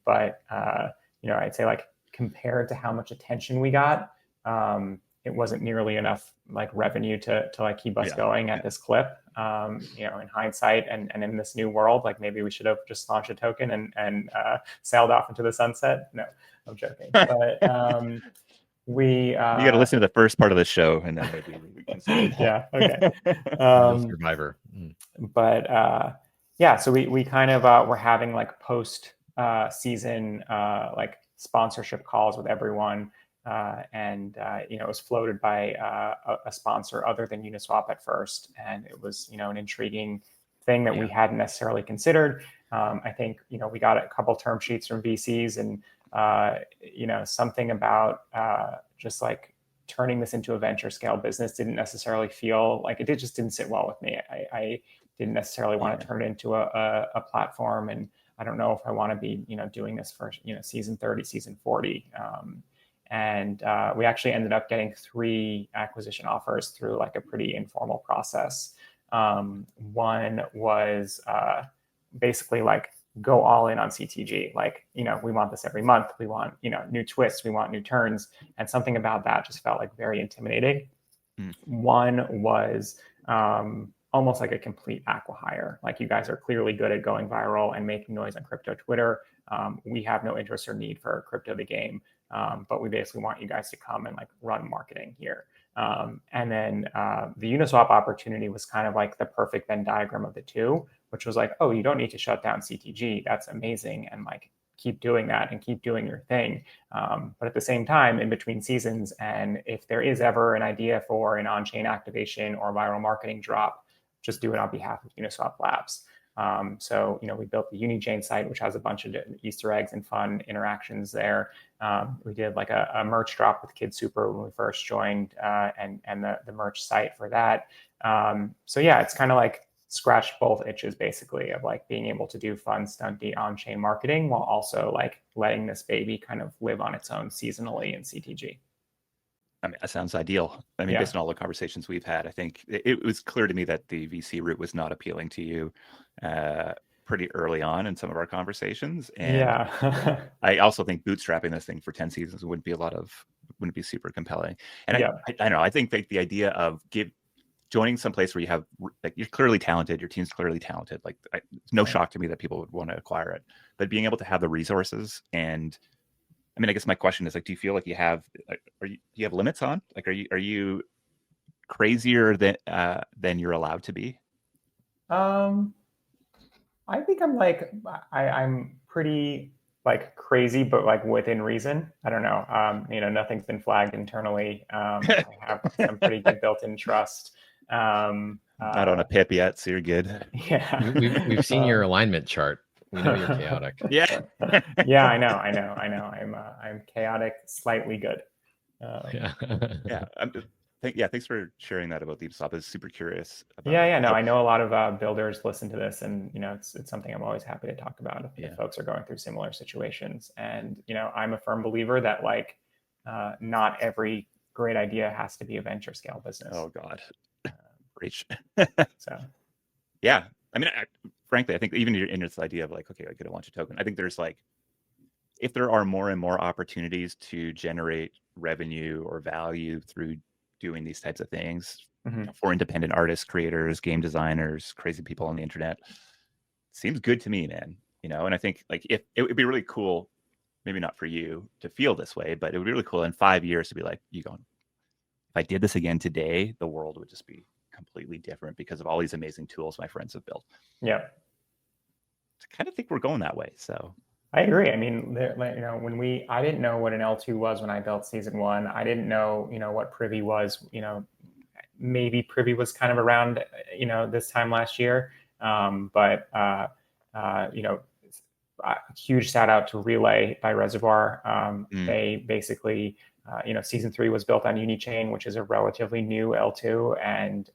but I'd say like compared to how much attention we got, it wasn't nearly enough like revenue to like keep us going at this clip. In hindsight and in this new world, like maybe we should have just launched a token and sailed off into the sunset. No, I'm joking. But you got to listen to the first part of the show and then maybe we can say yeah, okay. Survivor. But so we kind of were having like post season like sponsorship calls with everyone, and it was floated by a sponsor other than Uniswap at first, and it was an intriguing thing that we hadn't necessarily considered. I think we got a couple term sheets from VCs, and something about just like turning this into a venture scale business didn't necessarily feel like it just didn't sit well with me. I didn't necessarily want to turn it into a platform, and I don't know if I want to be doing this for season 30, season 40. And we actually ended up getting 3 acquisition offers through like a pretty informal process. One was basically like go all in on CTG. Like, we want this every month. We want, new twists. We want new turns. And something about that just felt like very intimidating. One was almost like a complete acqui-hire. Like, you guys are clearly good at going viral and making noise on crypto Twitter. We have no interest or need for crypto the game. But we basically want you guys to come and like run marketing here. And then the Uniswap opportunity was kind of like the perfect Venn diagram of the two, which was like, oh, you don't need to shut down CTG. That's amazing. And like, keep doing that and keep doing your thing. But at the same time, in between seasons, and if there is ever an idea for an on-chain activation or viral marketing drop, just do it on behalf of Uniswap Labs. So, we built the Unichain site, which has a bunch of Easter eggs and fun interactions there. We did like a merch drop with Kid Super when we first joined, and the merch site for that. So yeah, it's kind of like scratch both itches basically of like being able to do fun, stunty on-chain marketing while also like letting this baby kind of live on its own seasonally in CTG. I mean, that sounds ideal. I mean, based on all the conversations we've had, I think it was clear to me that the VC route was not appealing to you pretty early on in some of our conversations. And I also think bootstrapping this thing for 10 seasons wouldn't be super compelling. And I don't know, I think like the idea of joining some place where you have like, you're clearly talented, your team's clearly talented. Like, it's no shock to me that people would want to acquire it, but being able to have the resources and I mean, I guess my question is like, do you feel like you have, do you have limits on? Like, are you crazier than you're allowed to be? I think I'm like, I'm pretty like crazy, but like within reason. I don't know. Nothing's been flagged internally. I have some pretty good built-in trust. Not on a pip yet, so you're good. Yeah. We've seen your alignment chart. We know you're chaotic. Yeah, I know. I'm chaotic, slightly good. Thanks for sharing that about the Uniswap. I was super curious. I know a lot of builders listen to this, and it's something I'm always happy to talk about if folks are going through similar situations. And I'm a firm believer that like not every great idea has to be a venture scale business. Oh God, reach. So yeah, I mean, frankly, I think even in this idea of like, okay, I could launch a token. I think there's like, if there are more and more opportunities to generate revenue or value through doing these types of things for independent artists, creators, game designers, crazy people on the internet, seems good to me, man. And I think like if it would be really cool, maybe not for you to feel this way, but it would be really cool in 5 years to be like, if I did this again today, the world would just be completely different because of all these amazing tools my friends have built. Yeah. I kind of think we're going that way. So I agree. I mean, I didn't know what an L2 was when I built season 1. I didn't know, what Privy was. Maybe Privy was kind of around, this time last year. But huge shout out to Relay by Reservoir. Mm. They basically, season 3 was built on Unichain, which is a relatively new L2, and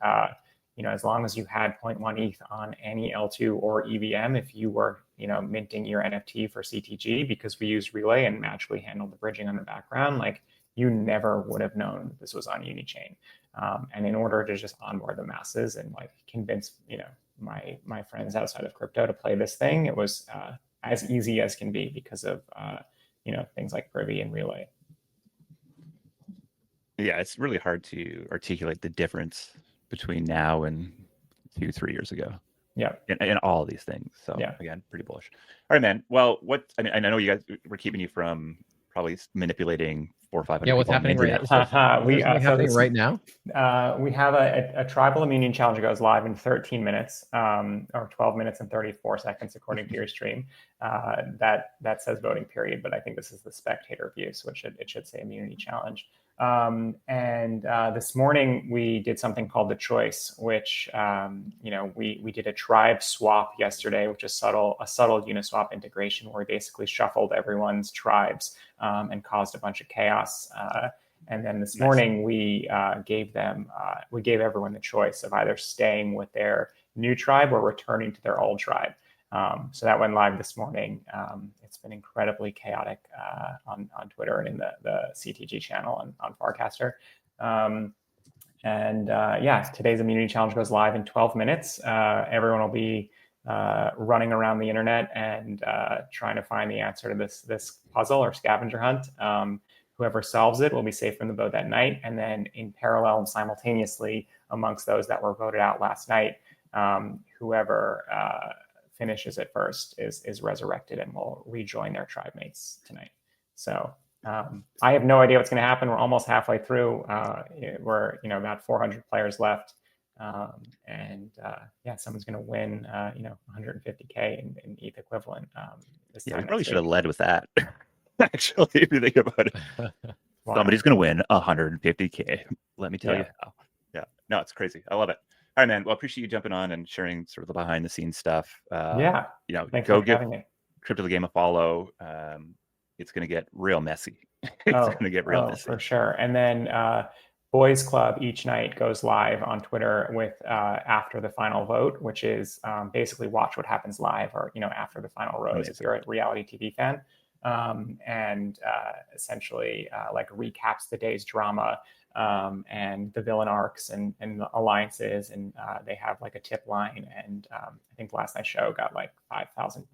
as long as you had 0.1 ETH on any L2 or EVM, if you were minting your NFT for CTG, because we use Relay and magically handled the bridging on the background, like you never would have known this was on Unichain. And in order to just onboard the masses and like convince my friends outside of crypto to play this thing, it was as easy as can be because of things like Privy and Relay. Yeah, it's really hard to articulate the difference between now and 2-3 years ago. Yeah, in all of these things. So yeah, again, pretty bullish. All right, man. Well, I know you guys were keeping you from probably manipulating 400 or 500. Yeah, what's happening right now? Happening right now? We have a tribal immunity challenge that goes live in 13 minutes, or 12 minutes and 34 seconds, according to your stream. That says voting period, but I think this is the spectator view, so it should say immunity challenge. And this morning we did something called the choice, which we did a tribe swap yesterday, which is a subtle Uniswap integration where we basically shuffled everyone's tribes and caused a bunch of chaos. And then this morning we gave everyone the choice of either staying with their new tribe or returning to their old tribe. So that went live this morning. It's been incredibly chaotic on Twitter and in the CTG channel on Farcaster. Today's immunity challenge goes live in 12 minutes. Everyone will be running around the internet and trying to find the answer to this puzzle or scavenger hunt. Whoever solves it will be safe from the vote that night. And then in parallel and simultaneously amongst those that were voted out last night, whoever finishes it first is resurrected and will rejoin their tribe mates tonight. So I have no idea what's going to happen. We're almost halfway through. We're about 400 players left, someone's going to win 150K in ETH equivalent. I probably should have led with that. Actually, if you think about it, somebody's going to win 150K. Let me tell you how. Yeah, no, it's crazy. I love it. All right, man. Well, I appreciate you jumping on and sharing sort of the behind the scenes stuff. Thanks go for give having me. Crypto the Game a follow. It's going to get real messy. It's going to get real messy for sure. And then Boys Club each night goes live on Twitter with after the final vote, which is basically watch what happens live or after the final rose if you're a reality TV fan. Essentially like recaps the day's drama and the villain arcs and the alliances, and they have like a tip line, and I think last night's show got like 5,000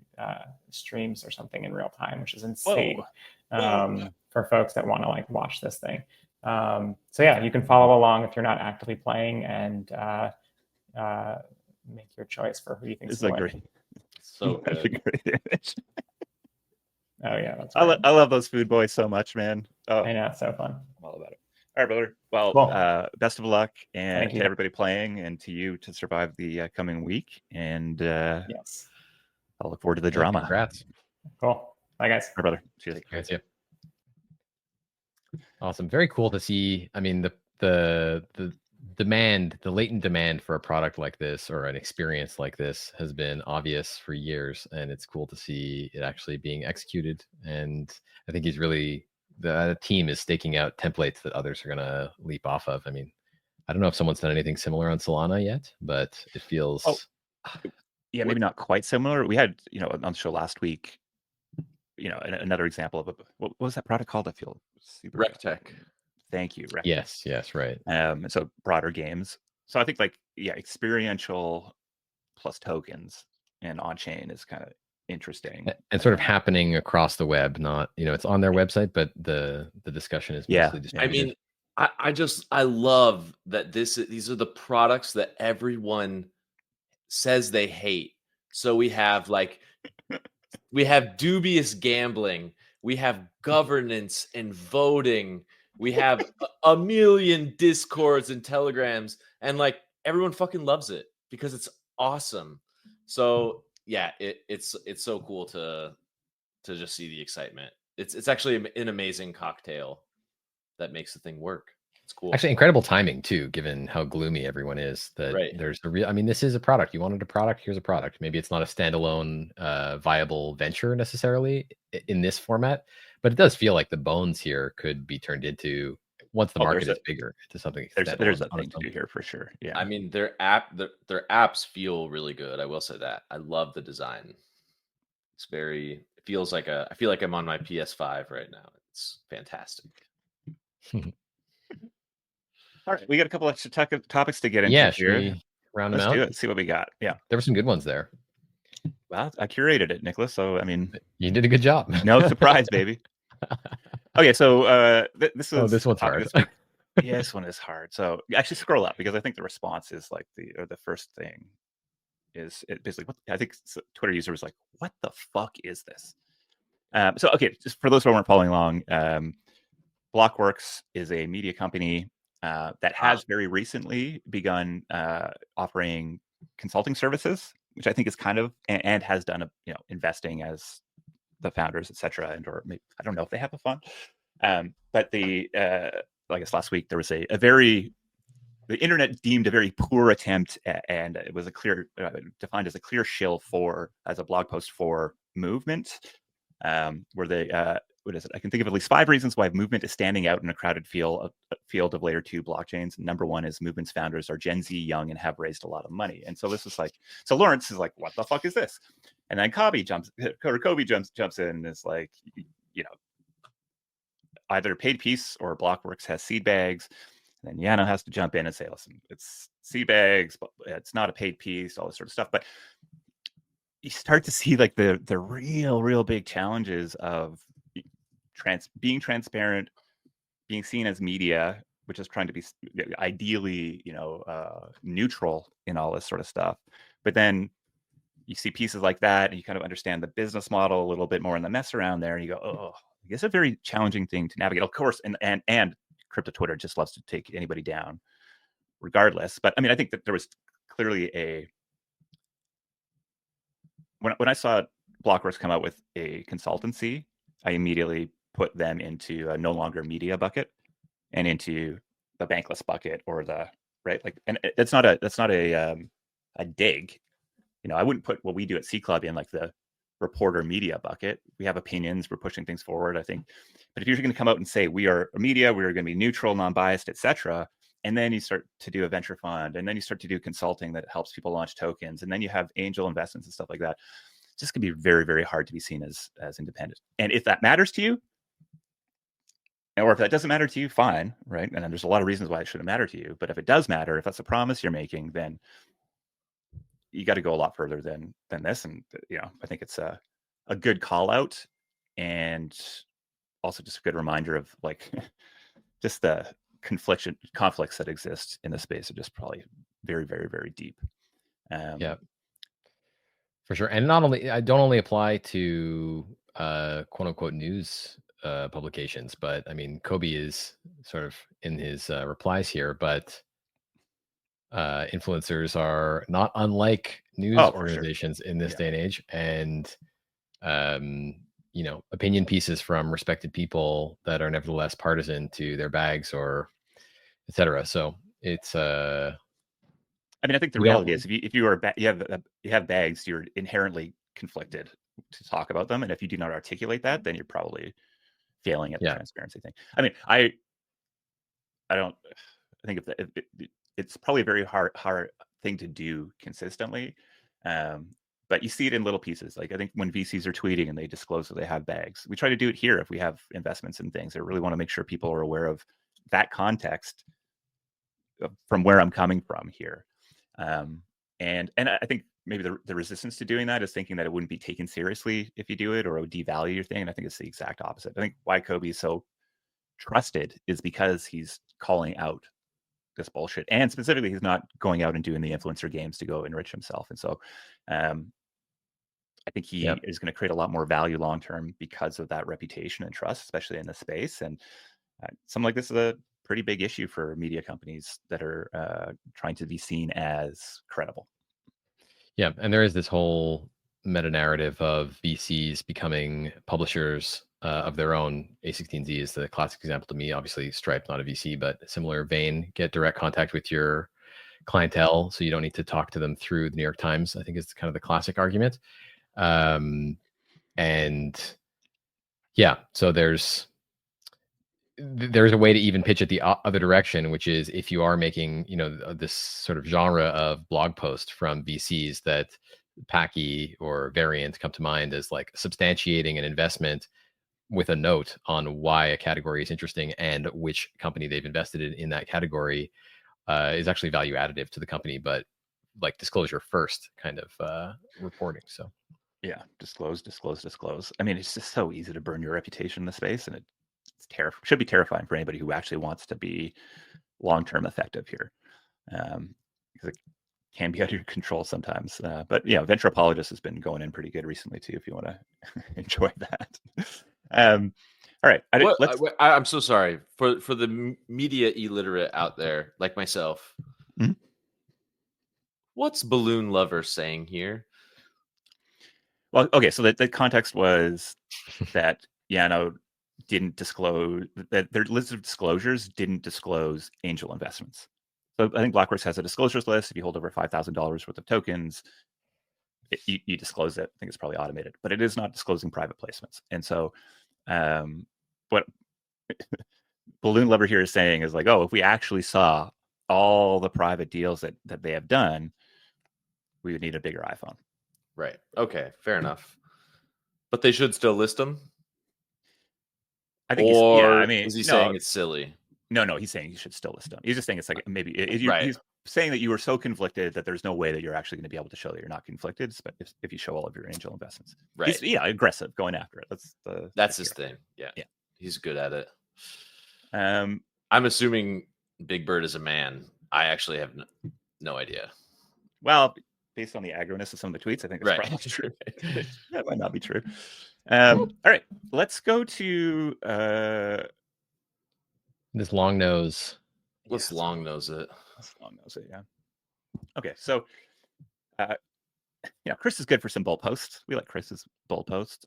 streams or something in real time, which is insane. For folks that want to like watch this thing. You can follow along if you're not actively playing and make your choice for who you think is going to win. So that's a great image. Oh yeah, that's I love those food boys so much, man. Oh, I know, it's so fun. I'm all about it. All right, brother. Well, cool. Best of luck and to everybody playing, and to you to survive the coming week. And yes, I'll look forward to the drama. Congrats. Cool. Bye, guys. All right, brother. Cheers. Guys, yeah. Awesome. Very cool to see. I mean, the demand, the latent demand for a product like this or an experience like this has been obvious for years, and it's cool to see it actually being executed. And I think the team is staking out templates that others are going to leap off of. I mean, I don't know if someone's done anything similar on Solana yet, but it feels maybe not quite similar. We had on the show last week another example of what was that product called? I feel super RecTech. Thank you. Yes, right. So broader games. So I think experiential plus tokens and on-chain is kind of interesting and sort of happening across the web. Not it's on their website, but the discussion is mostly distributed. I mean, I love that these are the products that everyone says they hate. So we have dubious gambling, we have governance and voting, we have a million discords and telegrams, and everyone fucking loves it because it's awesome. So yeah, it's so cool to just see the excitement. It's actually an amazing cocktail that makes the thing work. It's cool. Actually, incredible timing too, given how gloomy everyone is. That Right. there's a real. I mean, this is a product. You wanted a product. Here's a product. Maybe it's not a standalone, viable venture necessarily in this format, but it does feel like the bones here could be turned into, once the market is bigger, into something There's standalone a on thing its to own. do here for sure. Yeah. I mean, their apps feel really good. I will say that. I love the design. It feels like I feel like I'm on my PS5 right now. It's fantastic. All right, we got a couple extra topics to get into Yeah, should here. we round them Let's out? do it. See what we got. Yeah. There were some good ones there. Well, I curated it, Nicholas. So I mean, You did a good job. no surprise, baby. Okay, so this is this one's hard. Yeah, this one is hard. So actually, scroll up because I think the response is like the first thing is it basically what I think Twitter user was like, what the fuck is this? So okay, just for those who weren't following along, Blockworks is a media company that has very recently begun offering consulting services, which I think is kind of and has done investing as the founders, etc. And or maybe, I don't know if they have a fund, but I guess last week there was the internet deemed a very poor attempt, and it was a clear defined as a clear shill as a blog post for Movement, where they what is it? I can think of at least 5 reasons why Movement is standing out in a crowded field of layer 2 blockchains. Number 1 is Movement's founders are Gen Z, young, and have raised a lot of money. And so this is like, so Lawrence is like, what the fuck is this? And then Kobe jumps in and is like, either paid piece or Blockworks has seed bags. And then Yano has to jump in and say, listen, it's seed bags, but it's not a paid piece, all this sort of stuff. But you start to see like the real big challenges of being transparent, being seen as media, which is trying to be ideally, neutral in all this sort of stuff. But then you see pieces like that, and you kind of understand the business model a little bit more in the mess around there, and you go, oh, it's a very challenging thing to navigate. Of course, and crypto Twitter just loves to take anybody down, regardless. But I mean, I think that there was clearly when I saw Blockworks come out with a consultancy, I immediately put them into a no longer media bucket and into the bankless bucket or the right like. And that's not a dig. I wouldn't put what we do at C Club in like the reporter media bucket. We have opinions, we're pushing things forward, I think. But if you're going to come out and say we are a media, we're going to be neutral, non-biased, etc., and then you start to do a venture fund, and then you start to do consulting that helps people launch tokens, and then you have angel investments and stuff like that, it's just going to be very, very hard to be seen as independent. And if that matters to you, or if that doesn't matter to you, fine, right? And there's a lot of reasons why it shouldn't matter to you. But if it does matter, if that's a promise you're making, then you got to go a lot further than this. And I think it's a good call out, and also just a good reminder of like just the conflicts that exist in the space are just probably very, very, very deep. Yeah, for sure. And I don't only apply to quote unquote news publications, but I mean, Kobe is sort of in his replies here, but influencers are not unlike news organizations in this day and age, and opinion pieces from respected people that are nevertheless partisan to their bags or etc. So it's I mean, I think the reality is if you have bags, you're inherently conflicted to talk about them, and if you do not articulate that, then you're probably failing at the transparency thing. I mean, I think it's probably a very hard thing to do consistently, but you see it in little pieces. Like I think when VCs are tweeting and they disclose that they have bags, we try to do it here if we have investments in things. I really want to make sure people are aware of that context from where I'm coming from here. And I think maybe the resistance to doing that is thinking that it wouldn't be taken seriously if you do it, or it would devalue your thing. And I think it's the exact opposite. I think why Kobe is so trusted is because he's calling out this bullshit, and specifically he's not going out and doing the influencer games to go enrich himself. And so I think he is going to create a lot more value long term because of that reputation and trust, especially in this space. And something like this is a pretty big issue for media companies that are trying to be seen as credible. Yeah, and there is this whole meta narrative of VCs becoming publishers of their own. A16Z is the classic example to me. Obviously, Stripe, not a VC, but similar vein. Get direct contact with your clientele, so you don't need to talk to them through the New York Times, I think is kind of the classic argument. And yeah, so there's a way to even pitch it the other direction, which is if you are making, this sort of genre of blog post from VCs that Packy or Variant come to mind as like substantiating an investment with a note on why a category is interesting and which company they've invested in that category, is actually value additive to the company, but like disclosure first kind of reporting. So yeah, disclose. I mean, it's just so easy to burn your reputation in the space, and it's should be terrifying for anybody who actually wants to be long-term effective here, because it can be out of your control sometimes. But yeah, Venture Apologist has been going in pretty good recently too, if you want to enjoy that. All right, I'm so sorry for the media illiterate out there like myself. Mhm. What's Balloon Lover saying here? Well, okay, so the context was that Yano didn't disclose, that their list of disclosures didn't disclose angel investments. So I think Blockworks has a disclosures list. If you hold over $5,000 worth of tokens, you disclose it. I think it's probably automated, but it is not disclosing private placements. And so what Balloon Lover here is saying is like, oh, if we actually saw all the private deals that they have done, we would need a bigger iPhone. Right. Okay. Fair enough. But they should still list them. I think, is he saying it's silly? No, he's saying you should still list them. He's just saying it's like maybe right. He's saying that you were so conflicted that there's no way that you're actually going to be able to show that you're not conflicted, but if you show all of your angel investments. Right. He's, aggressive, going after it. That's his thing. Yeah. He's good at it. I'm assuming Big Bird is a man. I actually have no idea. Well, based on the aggroness of some of the tweets, I think that's probably true. That might not be true. All right, let's go to this long nose. Let's long nose it. Yeah. Okay, so Chris is good for some bold posts. We like Chris's bold posts.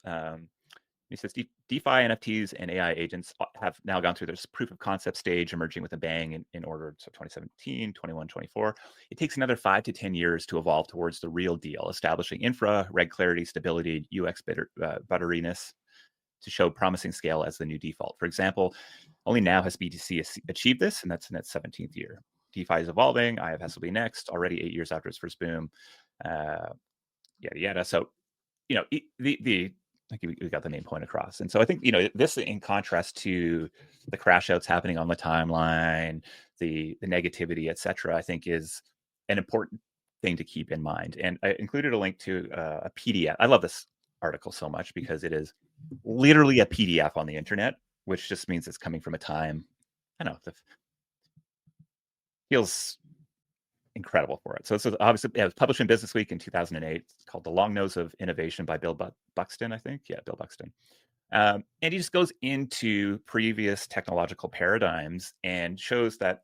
He says DeFi, NFTs, and AI agents have now gone through this proof of concept stage, emerging with a bang in order. So 2017, 21, 24. It takes another 5 to 10 years to evolve towards the real deal, establishing infra, reg clarity, stability, UX butteriness to show promising scale as the new default. For example, only now has BTC achieved this, and that's in its 17th year. DeFi is evolving. IFS will be next, already 8 years after its first boom. Yada, yada. So, I think we got the main point across. And so I think, this in contrast to the crash outs happening on the timeline, the negativity, et cetera, I think is an important thing to keep in mind. And I included a link to a PDF. I love this article so much because it is literally a PDF on the internet, which just means it's coming from a time, I don't know, feels incredible for it. So obviously, it was published in Business Week in 2008. It's called The Long Nose of Innovation by Bill Buxton, I think. Yeah, Bill Buxton. And he just goes into previous technological paradigms and shows that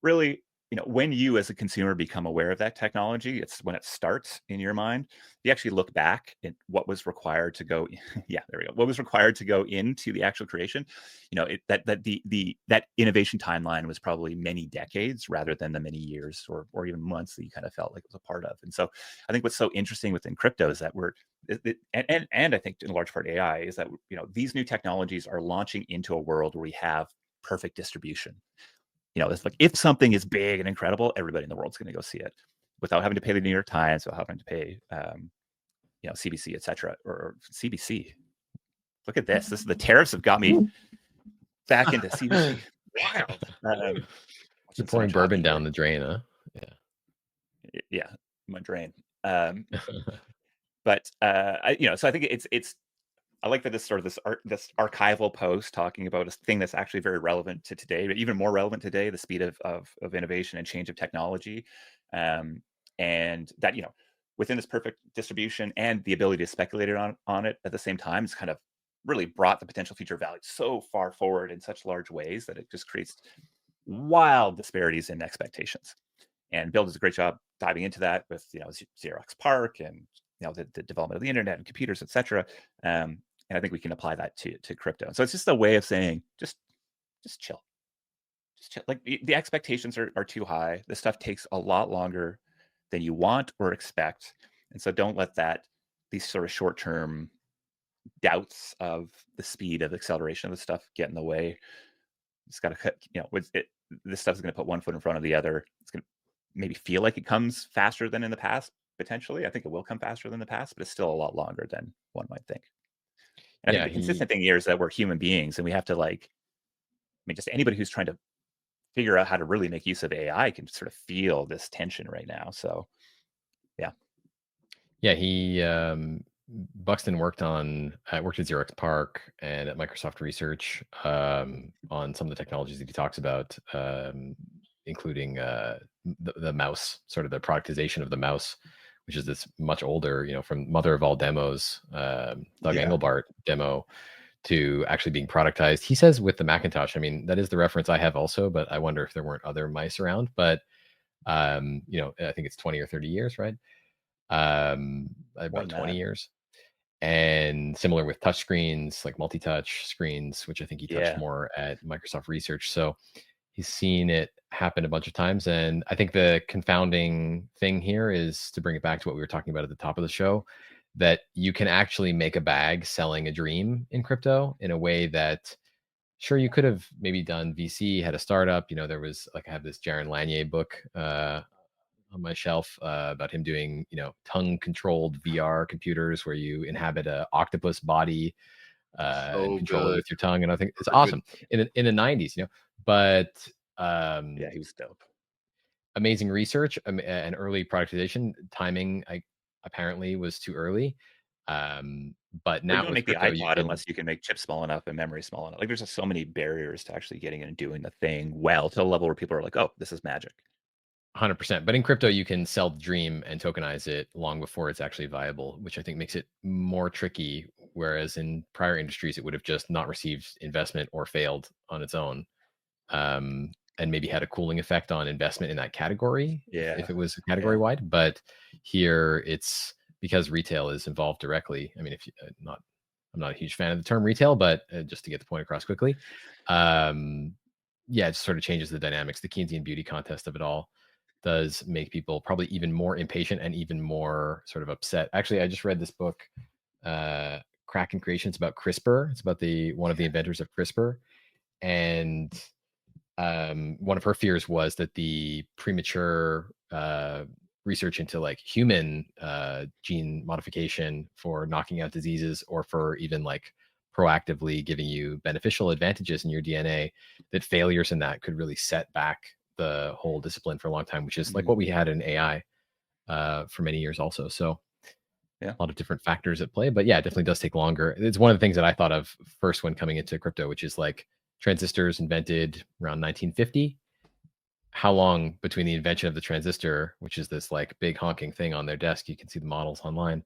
really, when you as a consumer become aware of that technology, it's when it starts in your mind. You actually look back at what was required to go. Yeah, there we go. What was required to go into the actual creation? That innovation timeline was probably many decades rather than the many years or even months that you kind of felt like it was a part of. And so I think what's so interesting within crypto is that and I think in large part AI is that these new technologies are launching into a world where we have perfect distribution. It's like if something is big and incredible, everybody in the world's going to go see it without having to pay the New York Times, without having to pay, CBC, et cetera, or CBC. Look at this. The tariffs have got me back into CBC. Wow. You're pouring bourbon down the drain, huh? Yeah. Yeah, my drain. But so I think it's. I like that this archival post talking about a thing that's actually very relevant to today, but even more relevant today, the speed of innovation and change of technology, and that within this perfect distribution and the ability to speculate on it at the same time, it's kind of really brought the potential future value so far forward in such large ways that it just creates wild disparities in expectations. And Bill does a great job diving into that with Xerox PARC and the development of the internet and computers, et cetera. And I think we can apply that to crypto. So it's just a way of saying, just chill. Just chill. Like the expectations are too high. This stuff takes a lot longer than you want or expect. And so don't let these sort of short-term doubts of the speed of acceleration of the stuff get in the way. It's got to cut, this stuff is going to put one foot in front of the other. It's going to maybe feel like it comes faster than in the past, potentially. I think it will come faster than the past, but it's still a lot longer than one might think. And I think the consistent thing here is that we're human beings, and we have to just anybody who's trying to figure out how to really make use of AI can sort of feel this tension right now. So, yeah. Yeah, Buxton worked at Xerox Park and at Microsoft Research on some of the technologies that he talks about, including the mouse, sort of the productization of the mouse, which is this much older, from mother of all demos, Doug Engelbart demo, to actually being productized. He says with the Macintosh, I mean, that is the reference I have also, but I wonder if there weren't other mice around. But, I think it's 20 or 30 years, right? About 20 years. And similar with touch screens, like multi-touch screens, which I think he touched more at Microsoft Research. So he's seen it happen a bunch of times. And I think the confounding thing here is, to bring it back to what we were talking about at the top of the show, that you can actually make a bag selling a dream in crypto in a way that, sure, you could have maybe done VC, had a startup. There was I have this Jaron Lanier book on my shelf about him doing, tongue controlled VR computers where you inhabit a octopus body and control it with your tongue. And I think it's awesome in the 90s, but he was dope. Amazing research and early productization. Timing, apparently was too early. But now you don't make the iPod unless you can make chips small enough and memory small enough. Like there's just so many barriers to actually getting in and doing the thing well, to the level where people are like, oh, this is magic. 100%. But in crypto, you can sell the dream and tokenize it long before it's actually viable, which I think makes it more tricky. Whereas in prior industries, it would have just not received investment or failed on its own, and maybe had a cooling effect on investment in that category if it was category wide. But here, it's because retail is involved directly. I mean, I'm not a huge fan of the term retail, but just to get the point across quickly, it just sort of changes the dynamics. The Keynesian beauty contest of it all does make people probably even more impatient and even more sort of upset. Actually, I just read this book, Kraken Creations, about CRISPR. It's about one of the inventors of CRISPR. And one of her fears was that the premature research into human gene modification for knocking out diseases, or for even proactively giving you beneficial advantages in your DNA, that failures in that could really set back the whole discipline for a long time, which is what we had in AI for many years also. So a lot of different factors at play, but it definitely does take longer. It's one of the things that I thought of first when coming into crypto, which is transistors invented around 1950. How long between the invention of the transistor, which is this big honking thing on their desk, you can see the models online,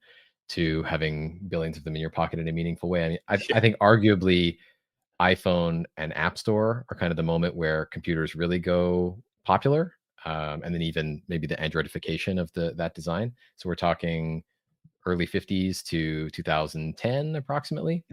to having billions of them in your pocket in a meaningful way? I mean, I think arguably iPhone and App Store are kind of the moment where computers really go popular, and then even maybe the Androidification of that design. So we're talking early 50s to 2010 approximately.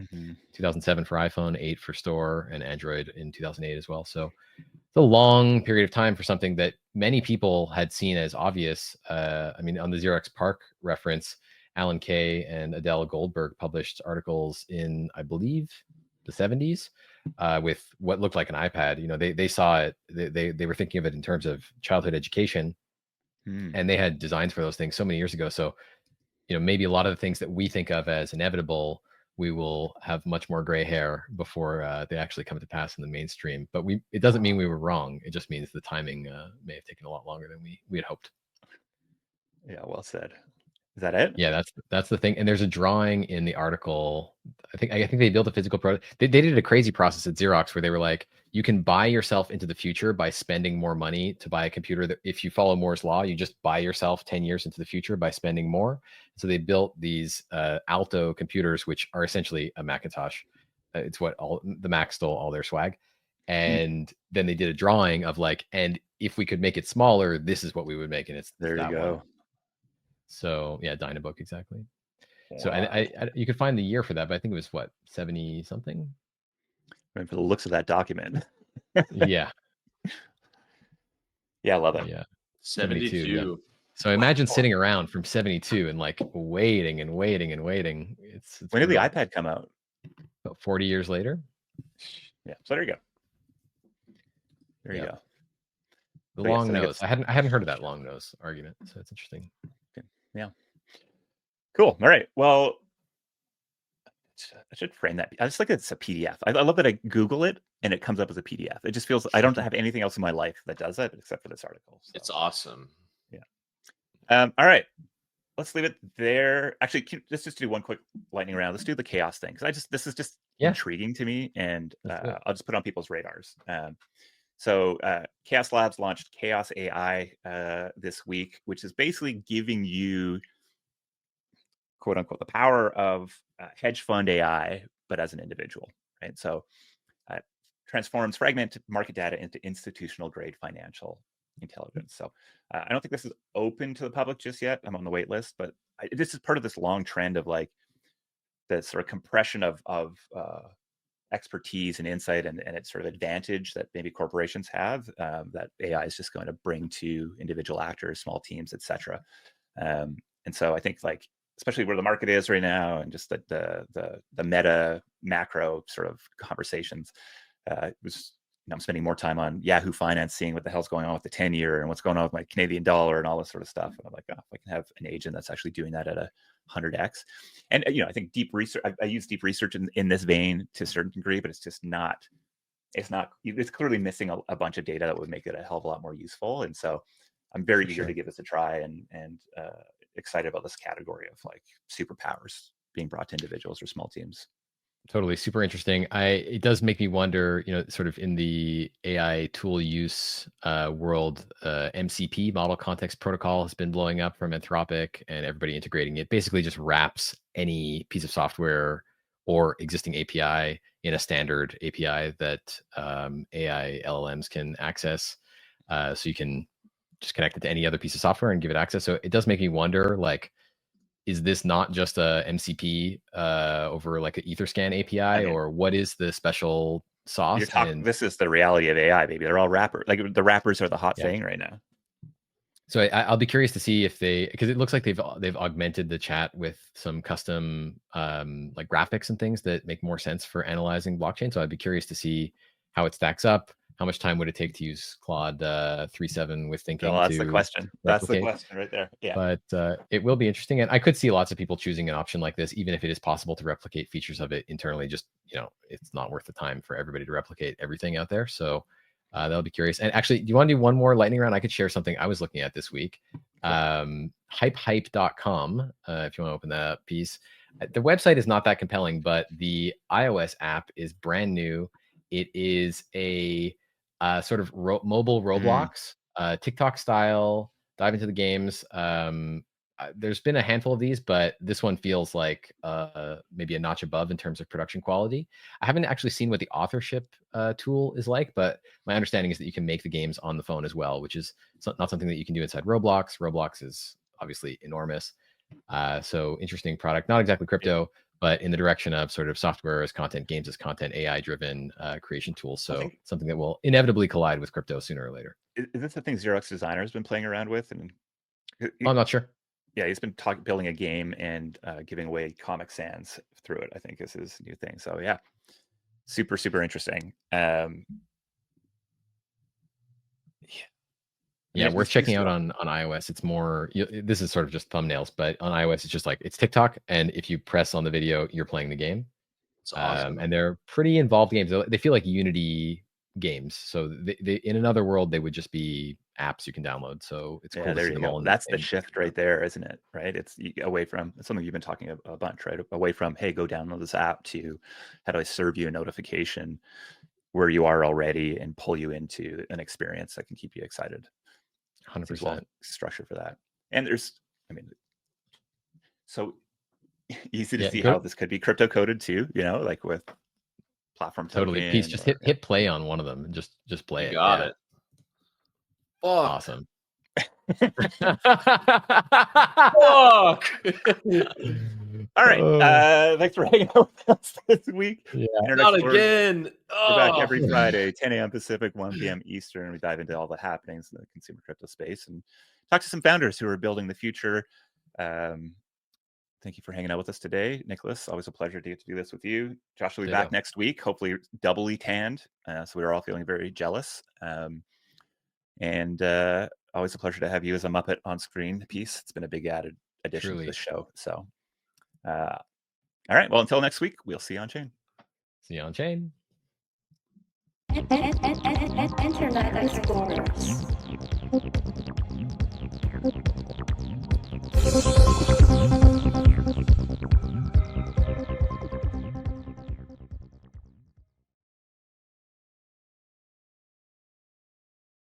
2007 for iPhone, 8 for Store, and Android in 2008 as well. So it's a long period of time for something that many people had seen as obvious. I mean, on the Xerox Park reference, Alan Kay and Adele Goldberg published articles in, I believe, the 70s with what looked like an iPad. They saw it. They were thinking of it in terms of childhood education, and they had designs for those things so many years ago. So, maybe a lot of the things that we think of as inevitable, we will have much more gray hair before they actually come to pass in the mainstream. But it doesn't mean we were wrong. It just means the timing may have taken a lot longer than we had hoped. Yeah, well said. Is that it? Yeah, that's the thing. And there's a drawing in the article. I think they built a physical product. They did a crazy process at Xerox where they were like, you can buy yourself into the future by spending more money to buy a computer. That if you follow Moore's law, you just buy yourself 10 years into the future by spending more. So they built these Alto computers, which are essentially a Macintosh. It's what the Mac stole all their swag. And then they did a drawing of and if we could make it smaller, this is what we would make. And it's there you go. One. So yeah, Dynabook, exactly. So I you could find the year for that, but I think it was what, 70 something. And for the looks of that document. Yeah. Yeah, I love it. Yeah. 72. Yeah. So imagine sitting around from 72 and like waiting and waiting and waiting. It's When did the brutal. iPad come out? About 40 years later. Yeah. So there you go. There you Yeah. go. The So, yeah, long so I think nose. I hadn't heard of that long nose argument, so it's interesting. Yeah. Cool. All right. Well, I should frame that. I just like it's a PDF. I love that I Google it and it comes up as a PDF. It just feels I don't have anything else in my life that does that except for this article. So. It's awesome. Yeah. All right. Let's leave it there. Actually, let's just do one quick lightning round. Let's do the chaos thing because this is just intriguing to me, and I'll just put it on people's radars. So Chaos Labs launched Chaos AI this week, which is basically giving you, quote unquote, the power of hedge fund AI, but as an individual, right? So transforms fragmented market data into institutional grade financial intelligence. So I don't think this is open to the public just yet. I'm on the wait list, but this is part of this long trend of like the sort of compression of expertise and insight and its sort of advantage that maybe corporations have that AI is just going to bring to individual actors, small teams, etc. And so I think like, especially where the market is right now and just the meta macro sort of conversations, I'm spending more time on Yahoo Finance, seeing what the hell's going on with the 10-year and what's going on with my Canadian dollar and all this sort of stuff. And I'm like, oh, if I can have an agent that's actually doing that at 100x. And, I think deep research, I use deep research in this vein to a certain degree, but it's just not, it's clearly missing a bunch of data that would make it a hell of a lot more useful. And so I'm very eager to give this a try and excited about this category of like superpowers being brought to individuals or small teams. Totally, super interesting. It does make me wonder, sort of in the AI tool use world, MCP, Model Context Protocol, has been blowing up from Anthropic, and everybody integrating it. Basically, just wraps any piece of software or existing API in a standard API that AI LLMs can access. So you can just connect it to any other piece of software and give it access. So it does make me wonder, like, is this not just a MCP over like an Etherscan API, or what is the special sauce? This is the reality of AI, baby. They're all wrappers. Like the wrappers are the hot thing right now. So I'll be curious to see if because it looks like they've augmented the chat with some custom like graphics and things that make more sense for analyzing blockchain. So I'd be curious to see how it stacks up. How much time would it take to use Claude 3.7 with thinking? Oh, that's the question. That's the question right there. Yeah. But it will be interesting, and I could see lots of people choosing an option like this, even if it is possible to replicate features of it internally. Just it's not worth the time for everybody to replicate everything out there. So that'll be curious. And actually, do you want to do one more lightning round? I could share something I was looking at this week. Hypehype.com. If you want to open that piece, the website is not that compelling, but the iOS app is brand new. It is a sort of mobile Roblox, TikTok style, dive into the games. There's been a handful of these, but this one feels like maybe a notch above in terms of production quality. I haven't actually seen what the authorship tool is like, but my understanding is that you can make the games on the phone as well, which is not something that you can do inside Roblox. Roblox is obviously enormous. So interesting product, not exactly crypto, but in the direction of sort of software as content, games as content, AI-driven creation tools. So something that will inevitably collide with crypto sooner or later. Is this the thing Xerox Designer has been playing around with? And I'm not sure. Yeah, he's been building a game and giving away Comic Sans through it, I think is his new thing. So yeah, super, super interesting. Yeah, worth checking out on iOS. It's more, this is sort of just thumbnails, but on iOS, it's just like, it's TikTok. And if you press on the video, you're playing the game. It's awesome. And they're pretty involved games. They feel like Unity games. So they in another world, they would just be apps you can download. So it's cool. There you go. That's the shift right there, isn't it? Right. It's away from something you've been talking a bunch, right? Away from, hey, go download this app, to how do I serve you a notification where you are already and pull you into an experience that can keep you excited. 100% structure for that. And so easy to see how this could be crypto coded too, like with platform totally. Peace, just hit play on one of them and just play it. Got it. Awesome. Fuck. All right. Thanks for hanging out with us this week. Yeah. Not again. We're back every Friday, 10 a.m. Pacific, 1 p.m. Eastern. We dive into all the happenings in the consumer crypto space and talk to some founders who are building the future. Thank you for hanging out with us today, Nicholas. Always a pleasure to get to do this with you. Josh will be back next week, hopefully doubly tanned. So we're all feeling very jealous. And always a pleasure to have you as a Muppet on screen piece. It's been a big added addition to the show. So, all right. Well, until next week, we'll see you on chain. See you on chain. Internet Explorers.